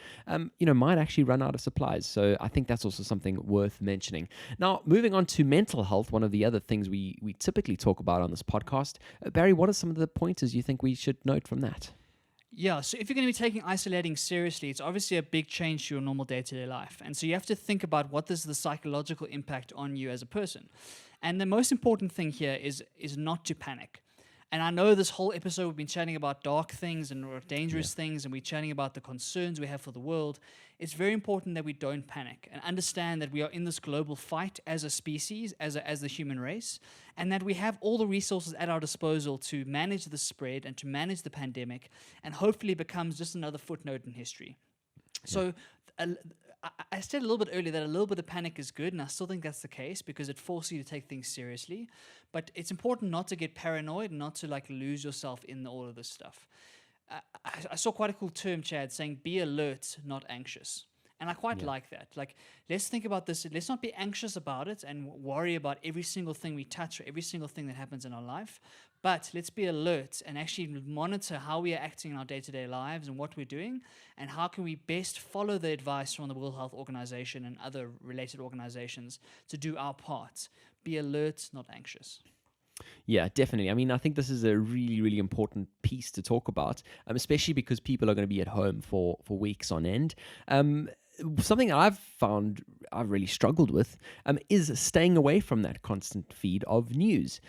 might actually run out of supplies. So I think that's also something worth mentioning. Now, moving on to mental health, one of the other things we typically talk about on this podcast. Barry, what are some of the pointers you think we should note from that? Yeah, so if you're going to be taking isolating seriously, it's obviously a big change to your normal day-to-day life. And so you have to think about what is the psychological impact on you as a person. And the most important thing here is not to panic. And I know this whole episode we've been chatting about dark things and dangerous things, and we're chatting about the concerns we have for the world. It's very important that we don't panic and understand that we are in this global fight as a species, as the human race, and that we have all the resources at our disposal to manage the spread and to manage the pandemic, and hopefully becomes just another footnote in history. So I said a little bit earlier that a little bit of panic is good, and I still think that's the case because it forces you to take things seriously. But it's important not to get paranoid and not to lose yourself in all of this stuff. I saw quite a cool term, Chad, saying be alert, not anxious. And I quite like that. Let's think about this. Let's not be anxious about it and worry about every single thing we touch or every single thing that happens in our life. But let's be alert and actually monitor how we are acting in our day-to-day lives and what we're doing, and how can we best follow the advice from the World Health Organization and other related organizations to do our part. Be alert, not anxious. Yeah, definitely. I mean, I think this is a really, really important piece to talk about, especially because people are going to be at home for weeks on end. Something I've found I've really struggled with is staying away from that constant feed of news.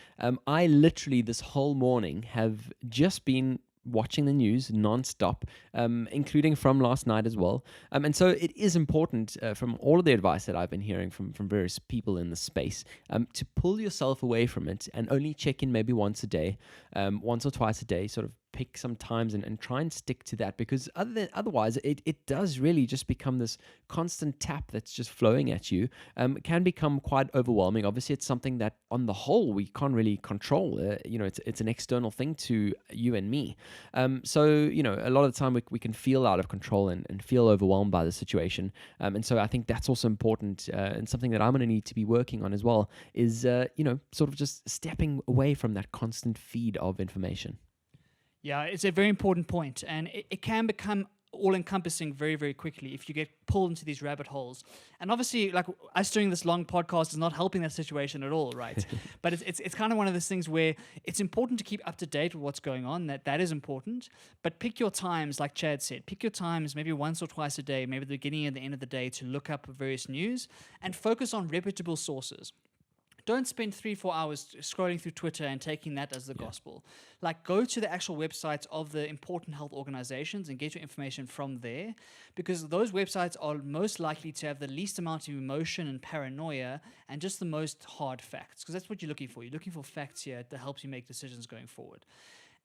I literally this whole morning have just been watching the news non-stop, including from last night as well. And so it is important from all of the advice that I've been hearing from various people in the space to pull yourself away from it and only check in maybe once a day, once or twice a day, sort of pick some times and try and stick to that, because otherwise it does really just become this constant tap that's just flowing at you. It can become quite overwhelming. Obviously, it's something that on the whole we can't really control. It's an external thing to you and me. So a lot of the time we can feel out of control and feel overwhelmed by the situation. And so I think that's also important, and something that I'm going to need to be working on as well is sort of just stepping away from that constant feed of information. Yeah, it's a very important point, and it can become all-encompassing very, very quickly if you get pulled into these rabbit holes. And obviously, like us doing this long podcast is not helping that situation at all, right? But it's kind of one of those things where it's important to keep up to date with what's going on. That is important. But pick your times, like Chad said. Pick your times maybe once or twice a day, maybe the beginning and the end of the day, to look up various news and focus on reputable sources. Don't spend 3-4 hours scrolling through Twitter and taking that as the gospel. Like, go to the actual websites of the important health organizations and get your information from there, because those websites are most likely to have the least amount of emotion and paranoia and just the most hard facts, because that's what you're looking for. You're looking for facts here that helps you make decisions going forward.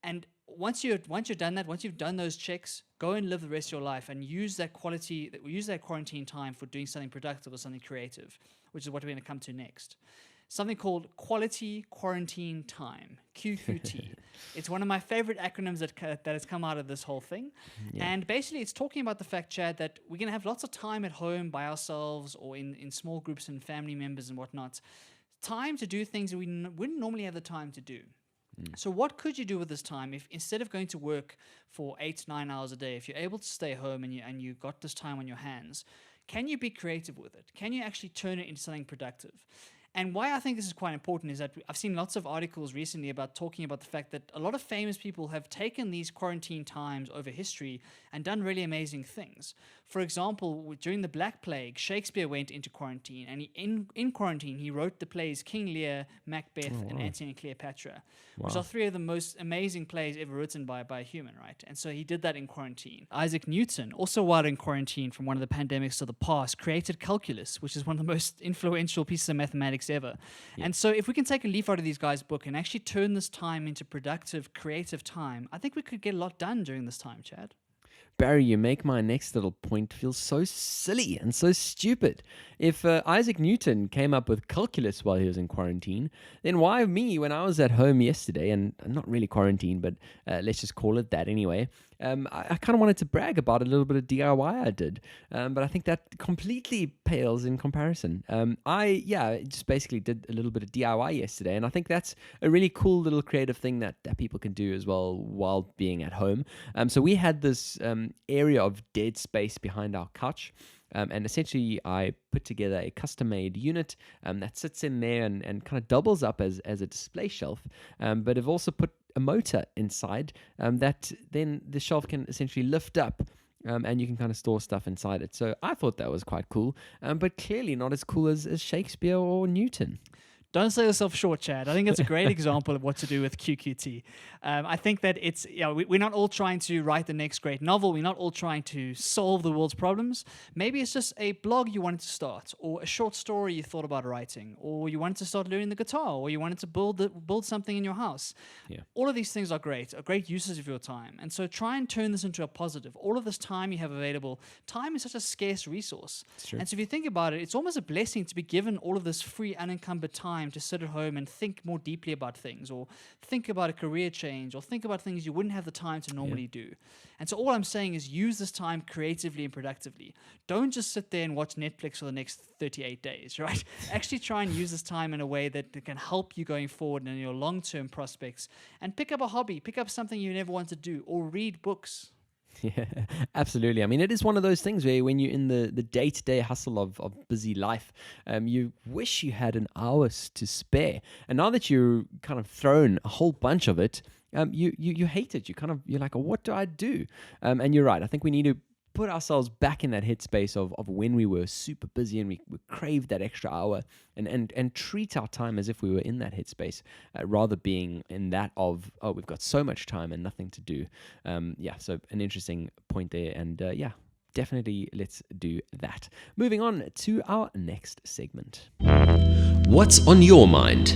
And once you've done that, once you've done those checks, go and live the rest of your life and use that quarantine time for doing something productive or something creative, which is what we're going to come to next. Something called Quality Quarantine Time, QQT. It's one of my favorite acronyms that has come out of this whole thing. Yeah. And basically, it's talking about the fact, Chad, that we're going to have lots of time at home by ourselves or in small groups and family members and whatnot. Time to do things that we wouldn't normally have the time to do. So what could you do with this time if instead of going to work for 8-9 hours a day, if you're able to stay home and you got this time on your hands, can you be creative with it? Can you actually turn it into something productive? And why I think this is quite important is that I've seen lots of articles recently talking about the fact that a lot of famous people have taken these quarantine times over history and done really amazing things. For example, during the Black Plague, Shakespeare went into quarantine, and in quarantine he wrote the plays King Lear, Macbeth, and Antony and Cleopatra, which are 3 of the most amazing plays ever written by a human, right? And so he did that in quarantine. Isaac Newton, also while in quarantine from one of the pandemics of the past, created calculus, which is one of the most influential pieces of mathematics ever. Yeah. And so if we can take a leaf out of these guys' book and actually turn this time into productive, creative time, I think we could get a lot done during this time, Chad. Barry, you make my next little point feel so silly and so stupid. If Isaac Newton came up with calculus while he was in quarantine, then why me when I was at home yesterday, and not really quarantine, but let's just call it that anyway, I kind of wanted to brag about a little bit of DIY I did, but I think that completely pales in comparison. I just basically did a little bit of DIY yesterday, and I think that's a really cool little creative thing that people can do as well while being at home. So we had this area of dead space behind our couch. And essentially, I put together a custom-made unit that sits in there and kind of doubles up as a display shelf. But I've also put a motor inside that then the shelf can essentially lift up. And you can kind of store stuff inside it. So I thought that was quite cool, but clearly not as cool as Shakespeare or Newton. Don't sell yourself short, Chad. I think it's a great example of what to do with QQT. I think that it's, we're not all trying to write the next great novel. We're not all trying to solve the world's problems. Maybe it's just a blog you wanted to start, or a short story you thought about writing, or you wanted to start learning the guitar, or you wanted to build something in your house. Yeah. All of these things are great uses of your time. And so try and turn this into a positive. All of this time you have available, time is such a scarce resource. And so if you think about it, it's almost a blessing to be given all of this free, unencumbered time to sit at home and think more deeply about things, or think about a career change, or think about things you wouldn't have the time to normally do. And so all I'm saying is use this time creatively and productively. Don't just sit there and watch Netflix for the next 38 days, right? Actually try and use this time in a way that can help you going forward in your long-term prospects, and pick up a hobby, pick up something you never wanted to do, or read books. Yeah, absolutely. I mean, it is one of those things where when you're in the day-to-day hustle of busy life, you wish you had an hour to spare. And now that you're kind of thrown a whole bunch of it, you hate it. You're like, oh, what do I do? And you're right. I think we need to put ourselves back in that headspace of when we were super busy and we craved that extra hour, and treat our time as if we were in that headspace, rather being in that of, oh, we've got so much time and nothing to do. So an interesting point there, and definitely let's do that. Moving on to our next segment. What's on your mind?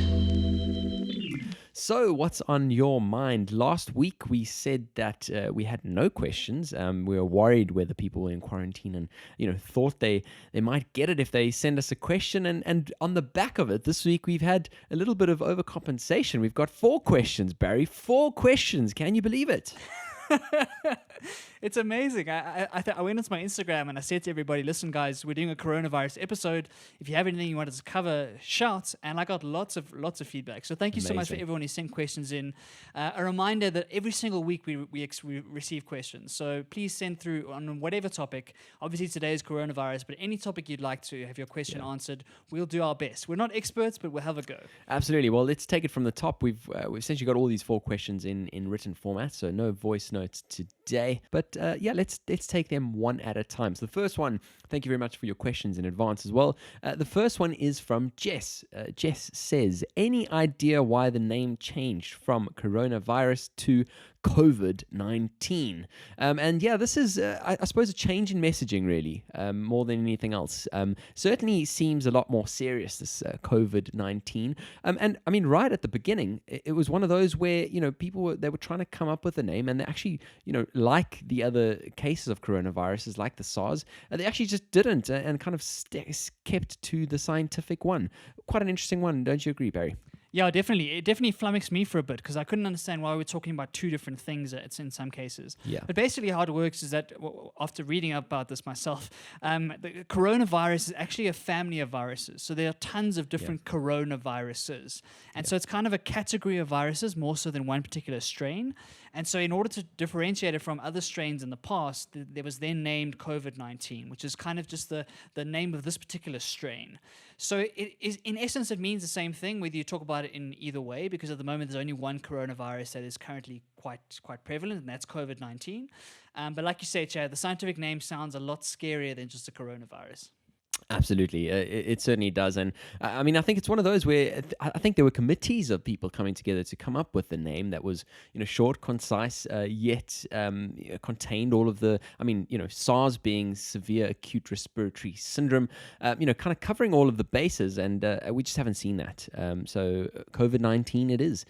So, what's on your mind? Last week we said that we had no questions. We were worried whether people were in quarantine, and thought they might get it if they send us a question. And on the back of it, this week we've had a little bit of overcompensation. We've got 4 questions, Barry. 4 questions. Can you believe it? It's amazing. I went onto my Instagram and I said to everybody, listen, guys, we're doing a coronavirus episode. If you have anything you want us to cover, shout. And I got lots of feedback. So thank you so much for Amazing. everyone who sent questions in. A reminder that every single week we receive questions. So please send through on whatever topic. Obviously today is coronavirus, but any topic you'd like to have your question answered, we'll do our best. We're not experts, but we'll have a go. Absolutely. Well, let's take it from the top. We've essentially got all these 4 questions in written format, so no voice notes today. But let's take them one at a time. So the first one, thank you very much for your questions in advance as well. The first one is from Jess. Jess says, any idea why the name changed from coronavirus to COVID-19? This is, I suppose, a change in messaging, really, more than anything else. Certainly seems a lot more serious, this COVID-19. And I mean, right at the beginning, it was one of those where, people they were trying to come up with a name, and they actually, like the other cases of coronaviruses, like the SARS, they actually just didn't and kind of kept to the scientific one. Quite an interesting one, don't you agree, Barry? Yeah, definitely. It definitely flummoxed me for a bit because I couldn't understand why we were talking about 2 different things in some cases. Yeah. But basically how it works is that after reading about this myself, the coronavirus is actually a family of viruses. So there are tons of different coronaviruses. And so it's kind of a category of viruses more so than one particular strain. And so in order to differentiate it from other strains in the past, there was then named COVID-19, which is kind of just the name of this particular strain. So it is, in essence, it means the same thing whether you talk about it in either way, because at the moment there's only one coronavirus that is currently quite prevalent, and that's COVID-19. But like you say, Chad, the scientific name sounds a lot scarier than just a coronavirus. Absolutely. It certainly does. And I mean, I think it's one of those where I think there were committees of people coming together to come up with the name that was, short, concise, yet contained all of the, SARS being severe acute respiratory syndrome, kind of covering all of the bases. And we just haven't seen that. So COVID-19 it is.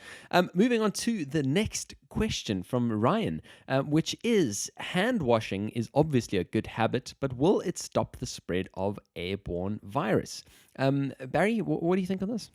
Moving on to the next question from Ryan, which is, hand washing is obviously a good habit, but will it stop the spread of airborne virus? Barry, what do you think on this?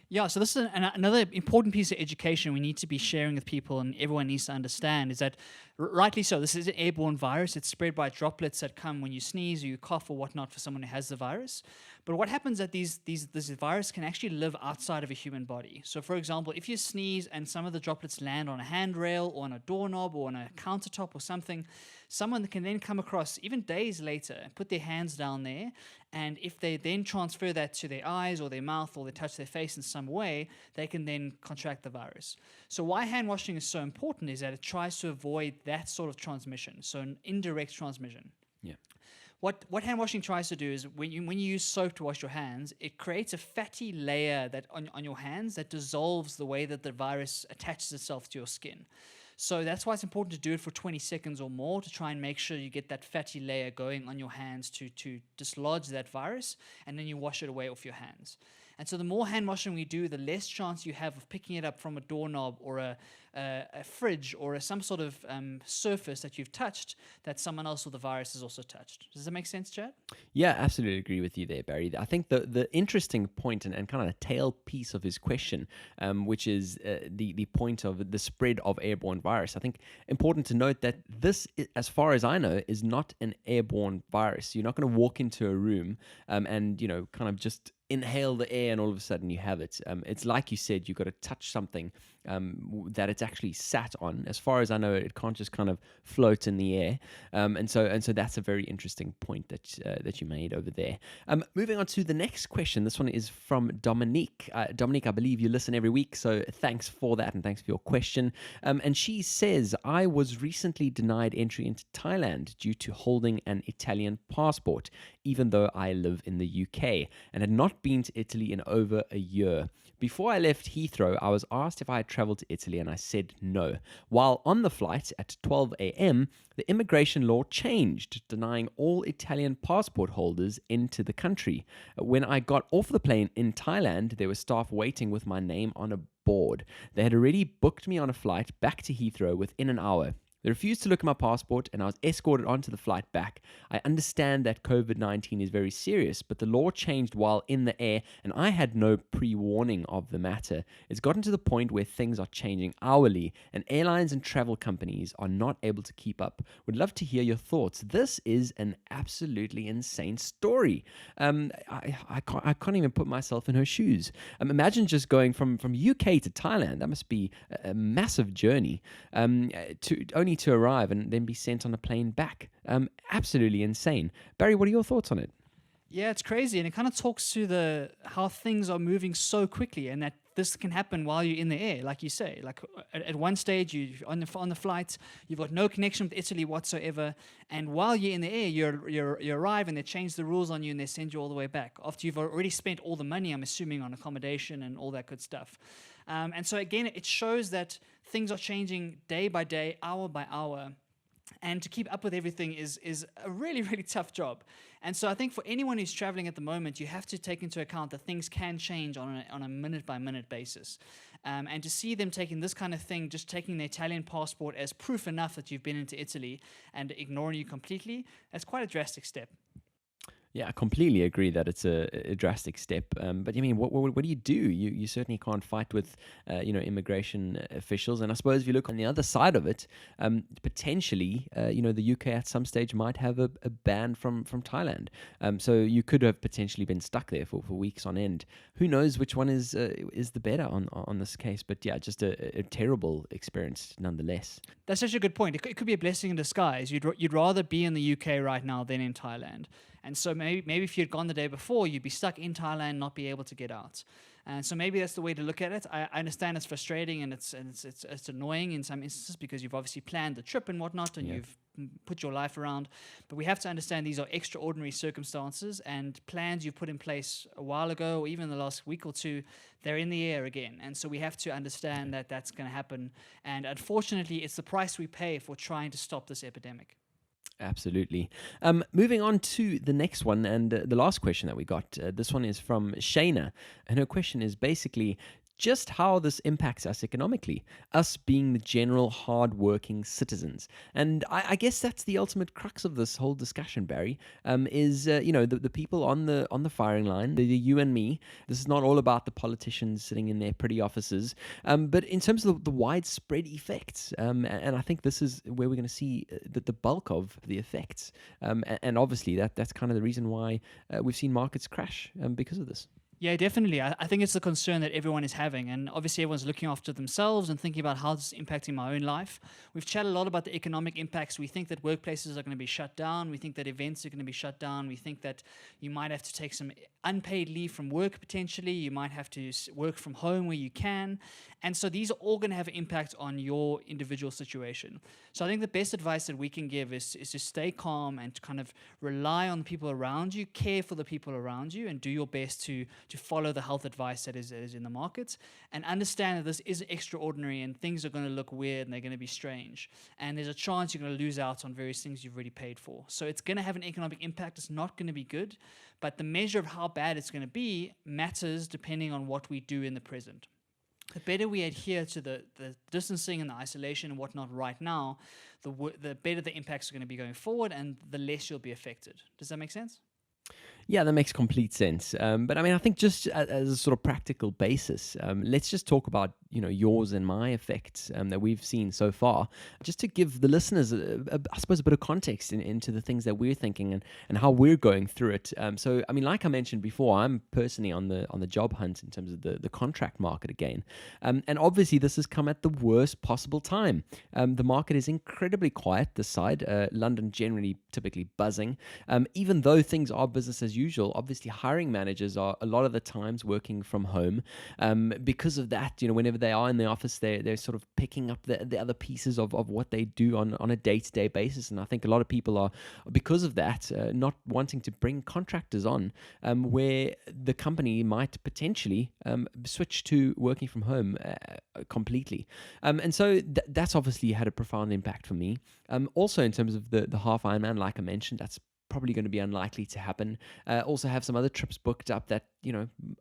Yeah, so this is another important piece of education we need to be sharing with people, and everyone needs to understand, is that rightly so, this is an airborne virus. It's spread by droplets that come when you sneeze or you cough or whatnot for someone who has the virus. But what happens is that this virus can actually live outside of a human body. So for example, if you sneeze and some of the droplets land on a handrail or on a doorknob or on a countertop or something, someone can then come across, even days later, and put their hands down there, and if they then transfer that to their eyes or their mouth, or they touch their face in some way, they can then contract the virus. So why hand washing is so important is that it tries to avoid that sort of transmission, so an indirect transmission. Yeah. What hand washing tries to do is when you use soap to wash your hands, it creates a fatty layer that on your hands that dissolves the way that the virus attaches itself to your skin. So that's why it's important to do it for 20 seconds or more to try and make sure you get that fatty layer going on your hands to dislodge that virus, and then you wash it away off your hands. And so the more hand washing we do, the less chance you have of picking it up from a doorknob or a fridge or some sort of surface that you've touched that someone else with the virus has also touched. Does that make sense, Chad? Yeah, absolutely agree with you there, Barry. I think the interesting point and kind of a tail piece of his question, which is the point of the spread of airborne virus. I think important to note that this, as far as I know, is not an airborne virus. You're not going to walk into a room and kind of just inhale the air and all of a sudden you have it. It's like you said, you've got to touch something that it's actually sat on. As far as I know, it can't just kind of float in the air. And so that's a very interesting point that you made over there. Moving on to the next question. This one is from Dominique. Dominique, I believe you listen every week, so thanks for that and thanks for your question. And she says, I was recently denied entry into Thailand due to holding an Italian passport, even though I live in the UK and had not been to Italy in over a year. Before I left Heathrow, I was asked if I had travel to Italy, and I said no. While on the flight at 12 a.m., the immigration law changed, denying all Italian passport holders into the country. When I got off the plane in Thailand, there were staff waiting with my name on a board. They had already booked me on a flight back to Heathrow within an hour. They refused to look at my passport, and I was escorted onto the flight back. I understand that COVID-19 is very serious, but the law changed while in the air, and I had no pre-warning of the matter. It's gotten to the point where things are changing hourly, and airlines and travel companies are not able to keep up. Would love to hear your thoughts. This is an absolutely insane story. I can't even put myself in her shoes. Imagine just going from UK to Thailand. That must be a massive journey. Only to arrive and then be sent on a plane back. Absolutely insane. Barry, what are your thoughts on it? Yeah, it's crazy, and it kind of talks to how things are moving so quickly, and that this can happen while you're in the air, like you say. Like at one stage, you're on the flight, you've got no connection with Italy whatsoever, and while you're in the air, you arrive and they change the rules on you and they send you all the way back after you've already spent all the money, I'm assuming, on accommodation and all that good stuff. And so again, it shows that things are changing day by day, hour by hour. And to keep up with everything is a really, really tough job. And so I think for anyone who's traveling at the moment, you have to take into account that things can change on a minute-by-minute basis. And to see them taking this kind of thing, just taking the Italian passport as proof enough that you've been into Italy and ignoring you completely, that's quite a drastic step. Yeah, I completely agree that it's a drastic step. But I mean, what do you do? You certainly can't fight with immigration officials. And I suppose if you look on the other side of it, potentially the UK at some stage might have a ban from Thailand. So you could have potentially been stuck there for weeks on end. Who knows which one is the better on this case? But yeah, just a terrible experience nonetheless. That's such a good point. It could be a blessing in disguise. You'd rather be in the UK right now than in Thailand. And so maybe if you'd gone the day before, you'd be stuck in Thailand, not be able to get out. And so maybe that's the way to look at it. I understand it's frustrating and it's annoying in some instances because you've obviously planned the trip and whatnot and you've put your life around. But we have to understand these are extraordinary circumstances, and plans you've put in place a while ago or even the last week or two, they're in the air again. And so we have to understand that that's going to happen. And unfortunately, it's the price we pay for trying to stop this epidemic. Absolutely. Moving on to the next one and the last question that we got. This one is from Shayna, and her question is basically just how this impacts us economically, us being the general hard-working citizens. And I guess that's the ultimate crux of this whole discussion, Barry, is the people on the firing line, the you and me. This is not all about the politicians sitting in their pretty offices, but in terms of the widespread effects. And I think this is where we're going to see the bulk of the effects. And obviously that's kind of the reason why we've seen markets crash because of this. Yeah, definitely. I think it's a concern that everyone is having, and obviously everyone's looking after themselves and thinking about how this is impacting my own life. We've chatted a lot about the economic impacts. We think that workplaces are going to be shut down. We think that events are going to be shut down. We think that you might have to take some unpaid leave from work potentially. You might have to work from home where you can. And so these are all going to have an impact on your individual situation. So I think the best advice that we can give is to stay calm and to kind of rely on the people around you, care for the people around you, and do your best to follow the health advice that is in the markets, and understand that this is extraordinary and things are going to look weird and they're going to be strange. And there's a chance you're going to lose out on various things you've already paid for. So it's going to have an economic impact. It's not going to be good, but the measure of how bad it's going to be matters depending on what we do in the present. The better we adhere to the distancing and the isolation and whatnot right now, the better the impacts are going to be going forward and the less you'll be affected. Does that make sense? Yeah, that makes complete sense. But I mean, I think just as a sort of practical basis, let's just talk about, yours and my effects that we've seen so far, just to give the listeners, I suppose, a bit of context into the things that we're thinking and how we're going through it. So, I mean, like I mentioned before, I'm personally on the job hunt in terms of the contract market again. And obviously, this has come at the worst possible time. The market is incredibly quiet this side. London generally typically buzzing. Even though things are business as usual, obviously hiring managers are a lot of the times working from home. Because of that, whenever they are in the office, they're sort of picking up the other pieces of what they do on a day-to-day basis. And I think a lot of people are, because of that, not wanting to bring contractors on, where the company might potentially switch to working from home completely. And so that's obviously had a profound impact for me. Also, in terms of the half Ironman, like I mentioned, that's probably going to be unlikely to happen. Also have some other trips booked up that,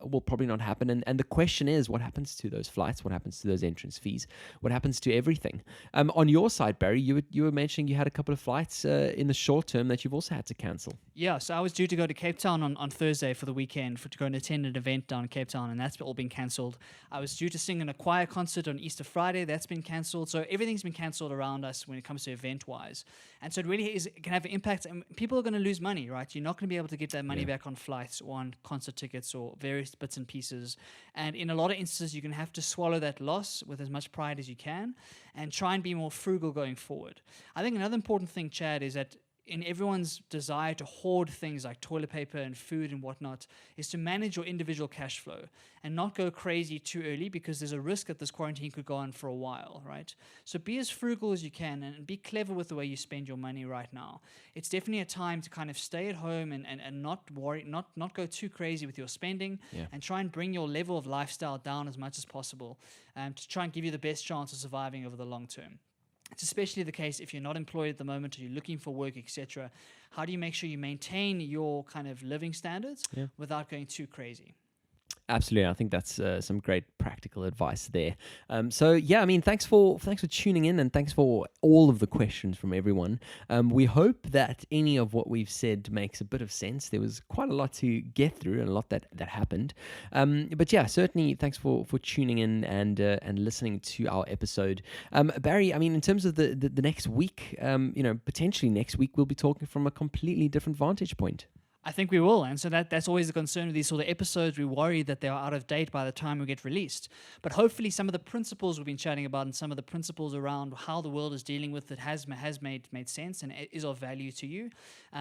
will probably not happen. And the question is, what happens to those flights? What happens to those entrance fees? What happens to everything? On your side, Barry, you were mentioning you had a couple of flights in the short term that you've also had to cancel. Yeah, so I was due to go to Cape Town on Thursday for the weekend to go and attend an event down in Cape Town, and that's all been cancelled. I was due to sing in a choir concert on Easter Friday. That's been cancelled. So everything's been cancelled around us when it comes to event-wise. And so it can have an impact. And people are going to lose money, right? You're not going to be able to get that money back on flights or on concert tickets or various bits and pieces. And in a lot of instances, you're going to have to swallow that loss with as much pride as you can and try and be more frugal going forward. I think another important thing, Chad, is that in everyone's desire to hoard things like toilet paper and food and whatnot, is to manage your individual cash flow and not go crazy too early, because there's a risk that this quarantine could go on for a while, right? So be as frugal as you can and be clever with the way you spend your money right now. It's definitely a time to kind of stay at home and not worry, not go too crazy with your spending, and try and bring your level of lifestyle down as much as possible, to try and give you the best chance of surviving over the long term. It's especially the case if you're not employed at the moment or you're looking for work, etc. How do you make sure you maintain your kind of living standards without going too crazy? Absolutely, I think that's some great practical advice there. So yeah, I mean, thanks for tuning in, and thanks for all of the questions from everyone. We hope that any of what we've said makes a bit of sense. There was quite a lot to get through and a lot that happened. But yeah, certainly thanks for tuning in and listening to our episode. Barry, I mean, in terms of the next week, potentially next week we'll be talking from a completely different vantage point. I think we will, and so that's always the concern with these sort of episodes. We worry that they are out of date by the time we get released. But hopefully some of the principles we've been chatting about and some of the principles around how the world is dealing with it has made sense and is of value to you.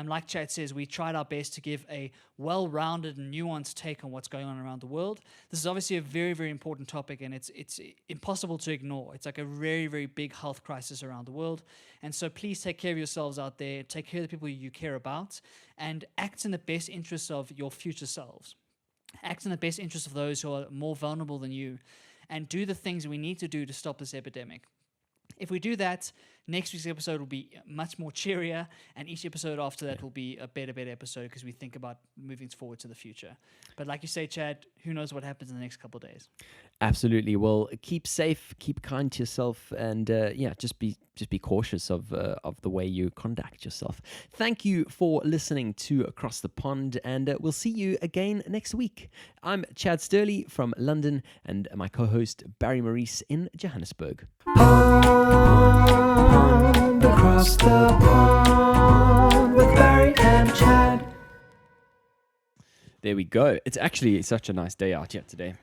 Like Chad says, we tried our best to give a well-rounded and nuanced take on what's going on around the world. This is obviously a very, very important topic, and it's impossible to ignore. It's like a very, very big health crisis around the world. And so please take care of yourselves out there, take care of the people you care about, and act in the best interests of your future selves. Act in the best interests of those who are more vulnerable than you, and do the things we need to do to stop this epidemic. If we do that, next week's episode will be much more cheerier, and each episode after that will be a better episode, because we think about moving forward to the future. But like you say, Chad, who knows what happens in the next couple of days? Absolutely. Well, keep safe, keep kind to yourself, and just be cautious of the way you conduct yourself. Thank you for listening to Across the Pond, and we'll see you again next week. I'm Chad Sturley from London, and my co-host Barry Maurice in Johannesburg. Pond, across the pond with Barry and Chad. There we go. It's actually such a nice day out yet today.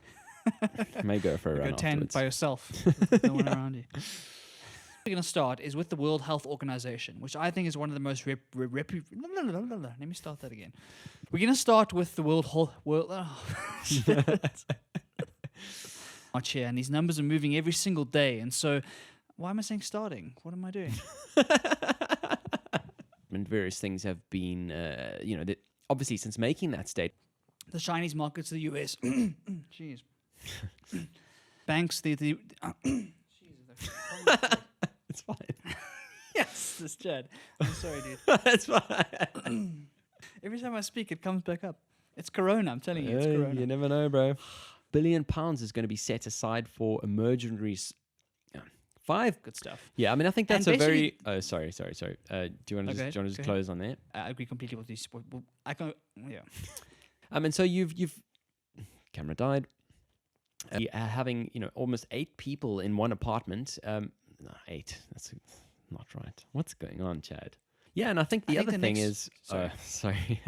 May go for a run Go tan afterwards. by yourself. With no one around you. We're going to start is with the World Health Organization, which I think is one of the most let me start that again. We're going to start with the World here, and these numbers are moving every single day, and so why am I saying starting? What am I doing? And various things have been, obviously since making that state. The Chinese market to the US. Jeez. Banks, Jesus, It's fine. yes, this Chad. I'm sorry, dude. It's fine. Every time I speak, it comes back up. It's Corona, I'm telling you. It's Corona. You never know, bro. £1 billion is going to be set aside for emergencies. Five. Good stuff. Yeah, I mean, I think that's And a very. Oh, sorry. Do you want to Okay, just go close on that? I agree completely with this. I can, yeah. And so you've camera died. Having almost 8 people in one apartment. No, 8. That's not right. What's going on, Chad? Yeah, and I think the other thing is. Sorry. Sorry.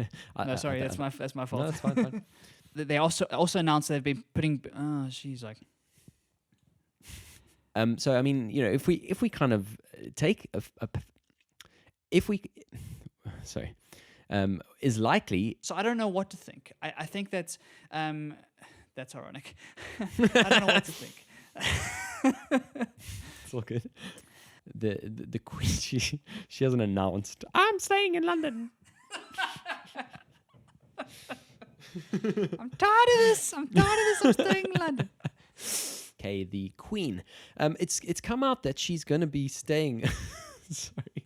Sorry. That's my fault. No, that's fine. They also announced they've been putting. Oh, she's like. So I mean, if we kind of take is likely. So I don't know what to think. I think that's ironic. I don't know what to think. It's all good. The queen, she hasn't announced, I'm staying in London. I'm tired of this. I'm staying in London. Okay, the queen. It's come out that she's going to be staying. Sorry.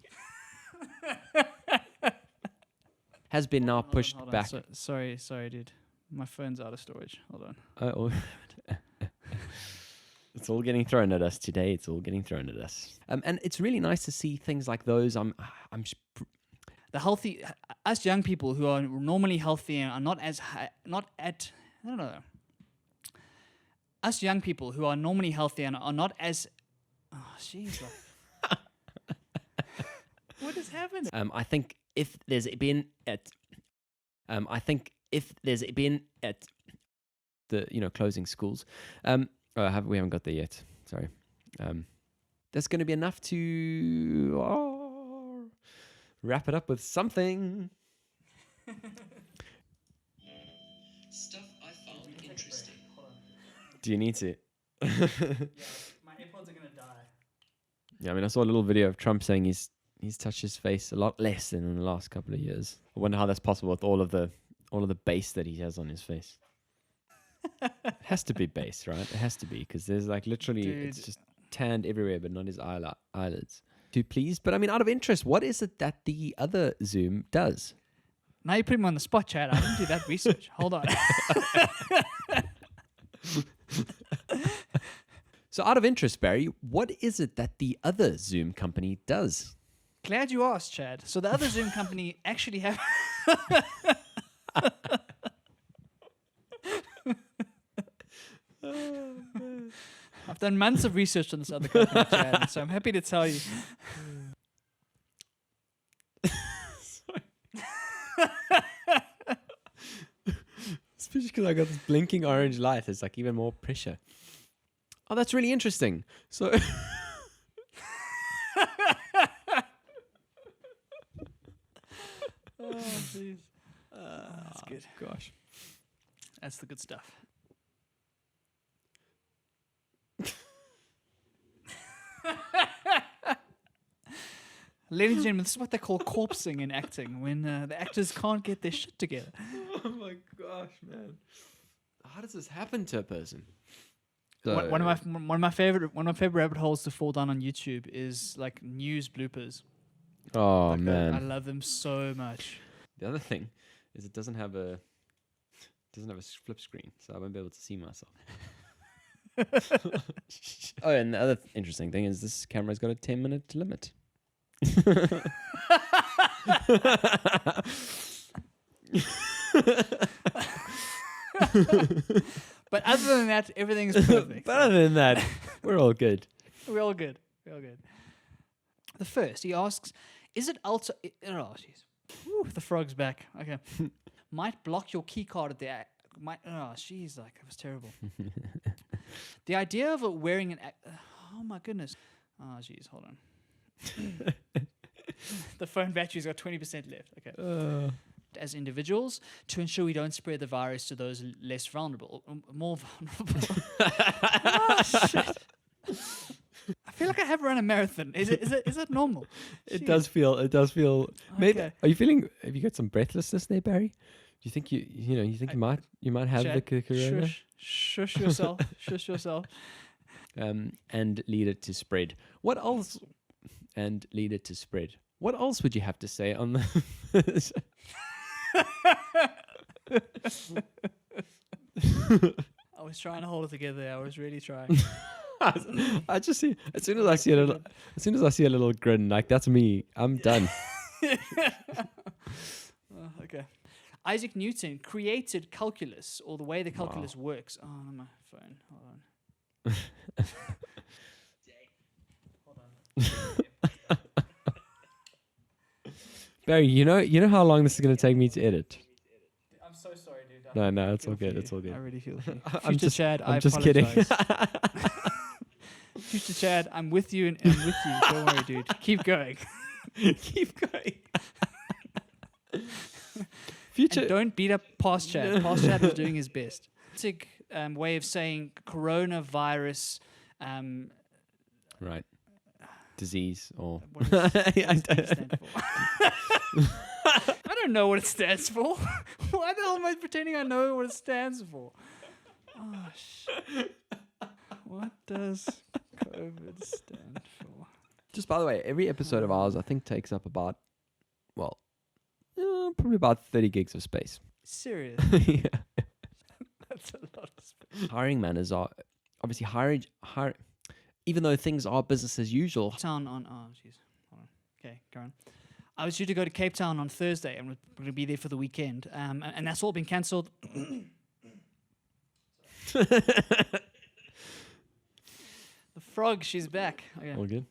Has been now pushed Hold on. back. Sorry, dude. My phone's out of storage. Hold on. Oh. It's all getting thrown at us today. It's all getting thrown at us. And it's really nice to see things like those. The healthy, us young people who are normally healthy and are I don't know. Us young people who are normally healthy and are not as, jeez. What has happened? I think if there's been at the closing schools, we haven't got there yet. Sorry. There's going to be enough to wrap it up with something. Stuff I found interesting. Do you need to? My AirPods are gonna die. Yeah, I mean, I saw a little video of Trump saying he's touched his face a lot less than in the last couple of years. I wonder how that's possible with all of the base that he has on his face. It has to be base, right? It has to be, because there's like literally, it's just tanned everywhere, but not his eyelids. Too pleased. But I mean, out of interest, what is it that the other Zoom does? Now you put him on the spot, Chad. I didn't do that research. Hold on. So out of interest, Barry, what is it that the other Zoom company does? Glad you asked, Chad. So the other Zoom company actually have... I've done months of research on this other company, Chad, so I'm happy to tell you. Especially because I got this blinking orange light. It's like even more pressure. Oh, that's really interesting. So... Oh, jeez. That's good. Gosh. That's the good stuff. Ladies and gentlemen, this is what they call corpsing in acting, when the actors can't get their shit together. Oh my gosh, man! How does this happen to a person? One of my favorite rabbit holes to fall down on YouTube is like news bloopers. Oh Like, man! I love them so much. The other thing is it doesn't have a flip screen, so I won't be able to see myself. Oh, and the other interesting thing is this camera's got a 10-minute limit. But other than that, everything is perfect. But other than that, we're all good. We're all good. The first, he asks, is it also... Oh, jeez. The frog's back. Okay. Might block your key card at the... Oh, jeez, like, that was terrible. The idea of wearing an... Oh, my goodness. Oh, jeez, hold on. The phone battery's got 20% left. Okay. As individuals, to ensure we don't spread the virus to those less vulnerable, more vulnerable. Oh, shit. I feel like I have run a marathon. Is it normal? It does feel. Maybe. Okay. Are you feeling? Have you got some breathlessness there, Barry? Do you think you might have Chad, the corona? Shush yourself. Shush yourself. And lead it to spread. What else? And lead it to spread. What else would you have to say on the? I was trying to hold it together. I was really trying. I just see as soon as I see a little grin, like that's me. I'm done. Okay. Isaac Newton created calculus, or the way the calculus works. Oh, on my phone. Hold on. Barry, you know how long this is going to take me to edit. I'm so sorry, dude. No, it's all good. It's all good. I really feel for you. I'm Future Chad, I'm just kidding. Future Chad, I'm with you and I'm with you. Don't worry, dude. Keep going. Keep going. Future. And don't beat up Past Chat. Past Chat was doing his best. Basic way of saying coronavirus. Right. Disease or. What does it stand for? I don't know what it stands for. Why the hell am I pretending I know what it stands for? Oh, shit. What does COVID stand for? Just by the way, every episode of ours, I think, takes up about, well, probably about 30 gigs of space. Serious. Yeah. That's a lot of space. Hiring managers are obviously hiring. Even though things are business as usual. Town on. Oh, jeez. Hold on. Okay, go on. I was due to go to Cape Town on Thursday, and we're going to be there for the weekend. And that's all been cancelled. The frog, she's back. Okay. All good.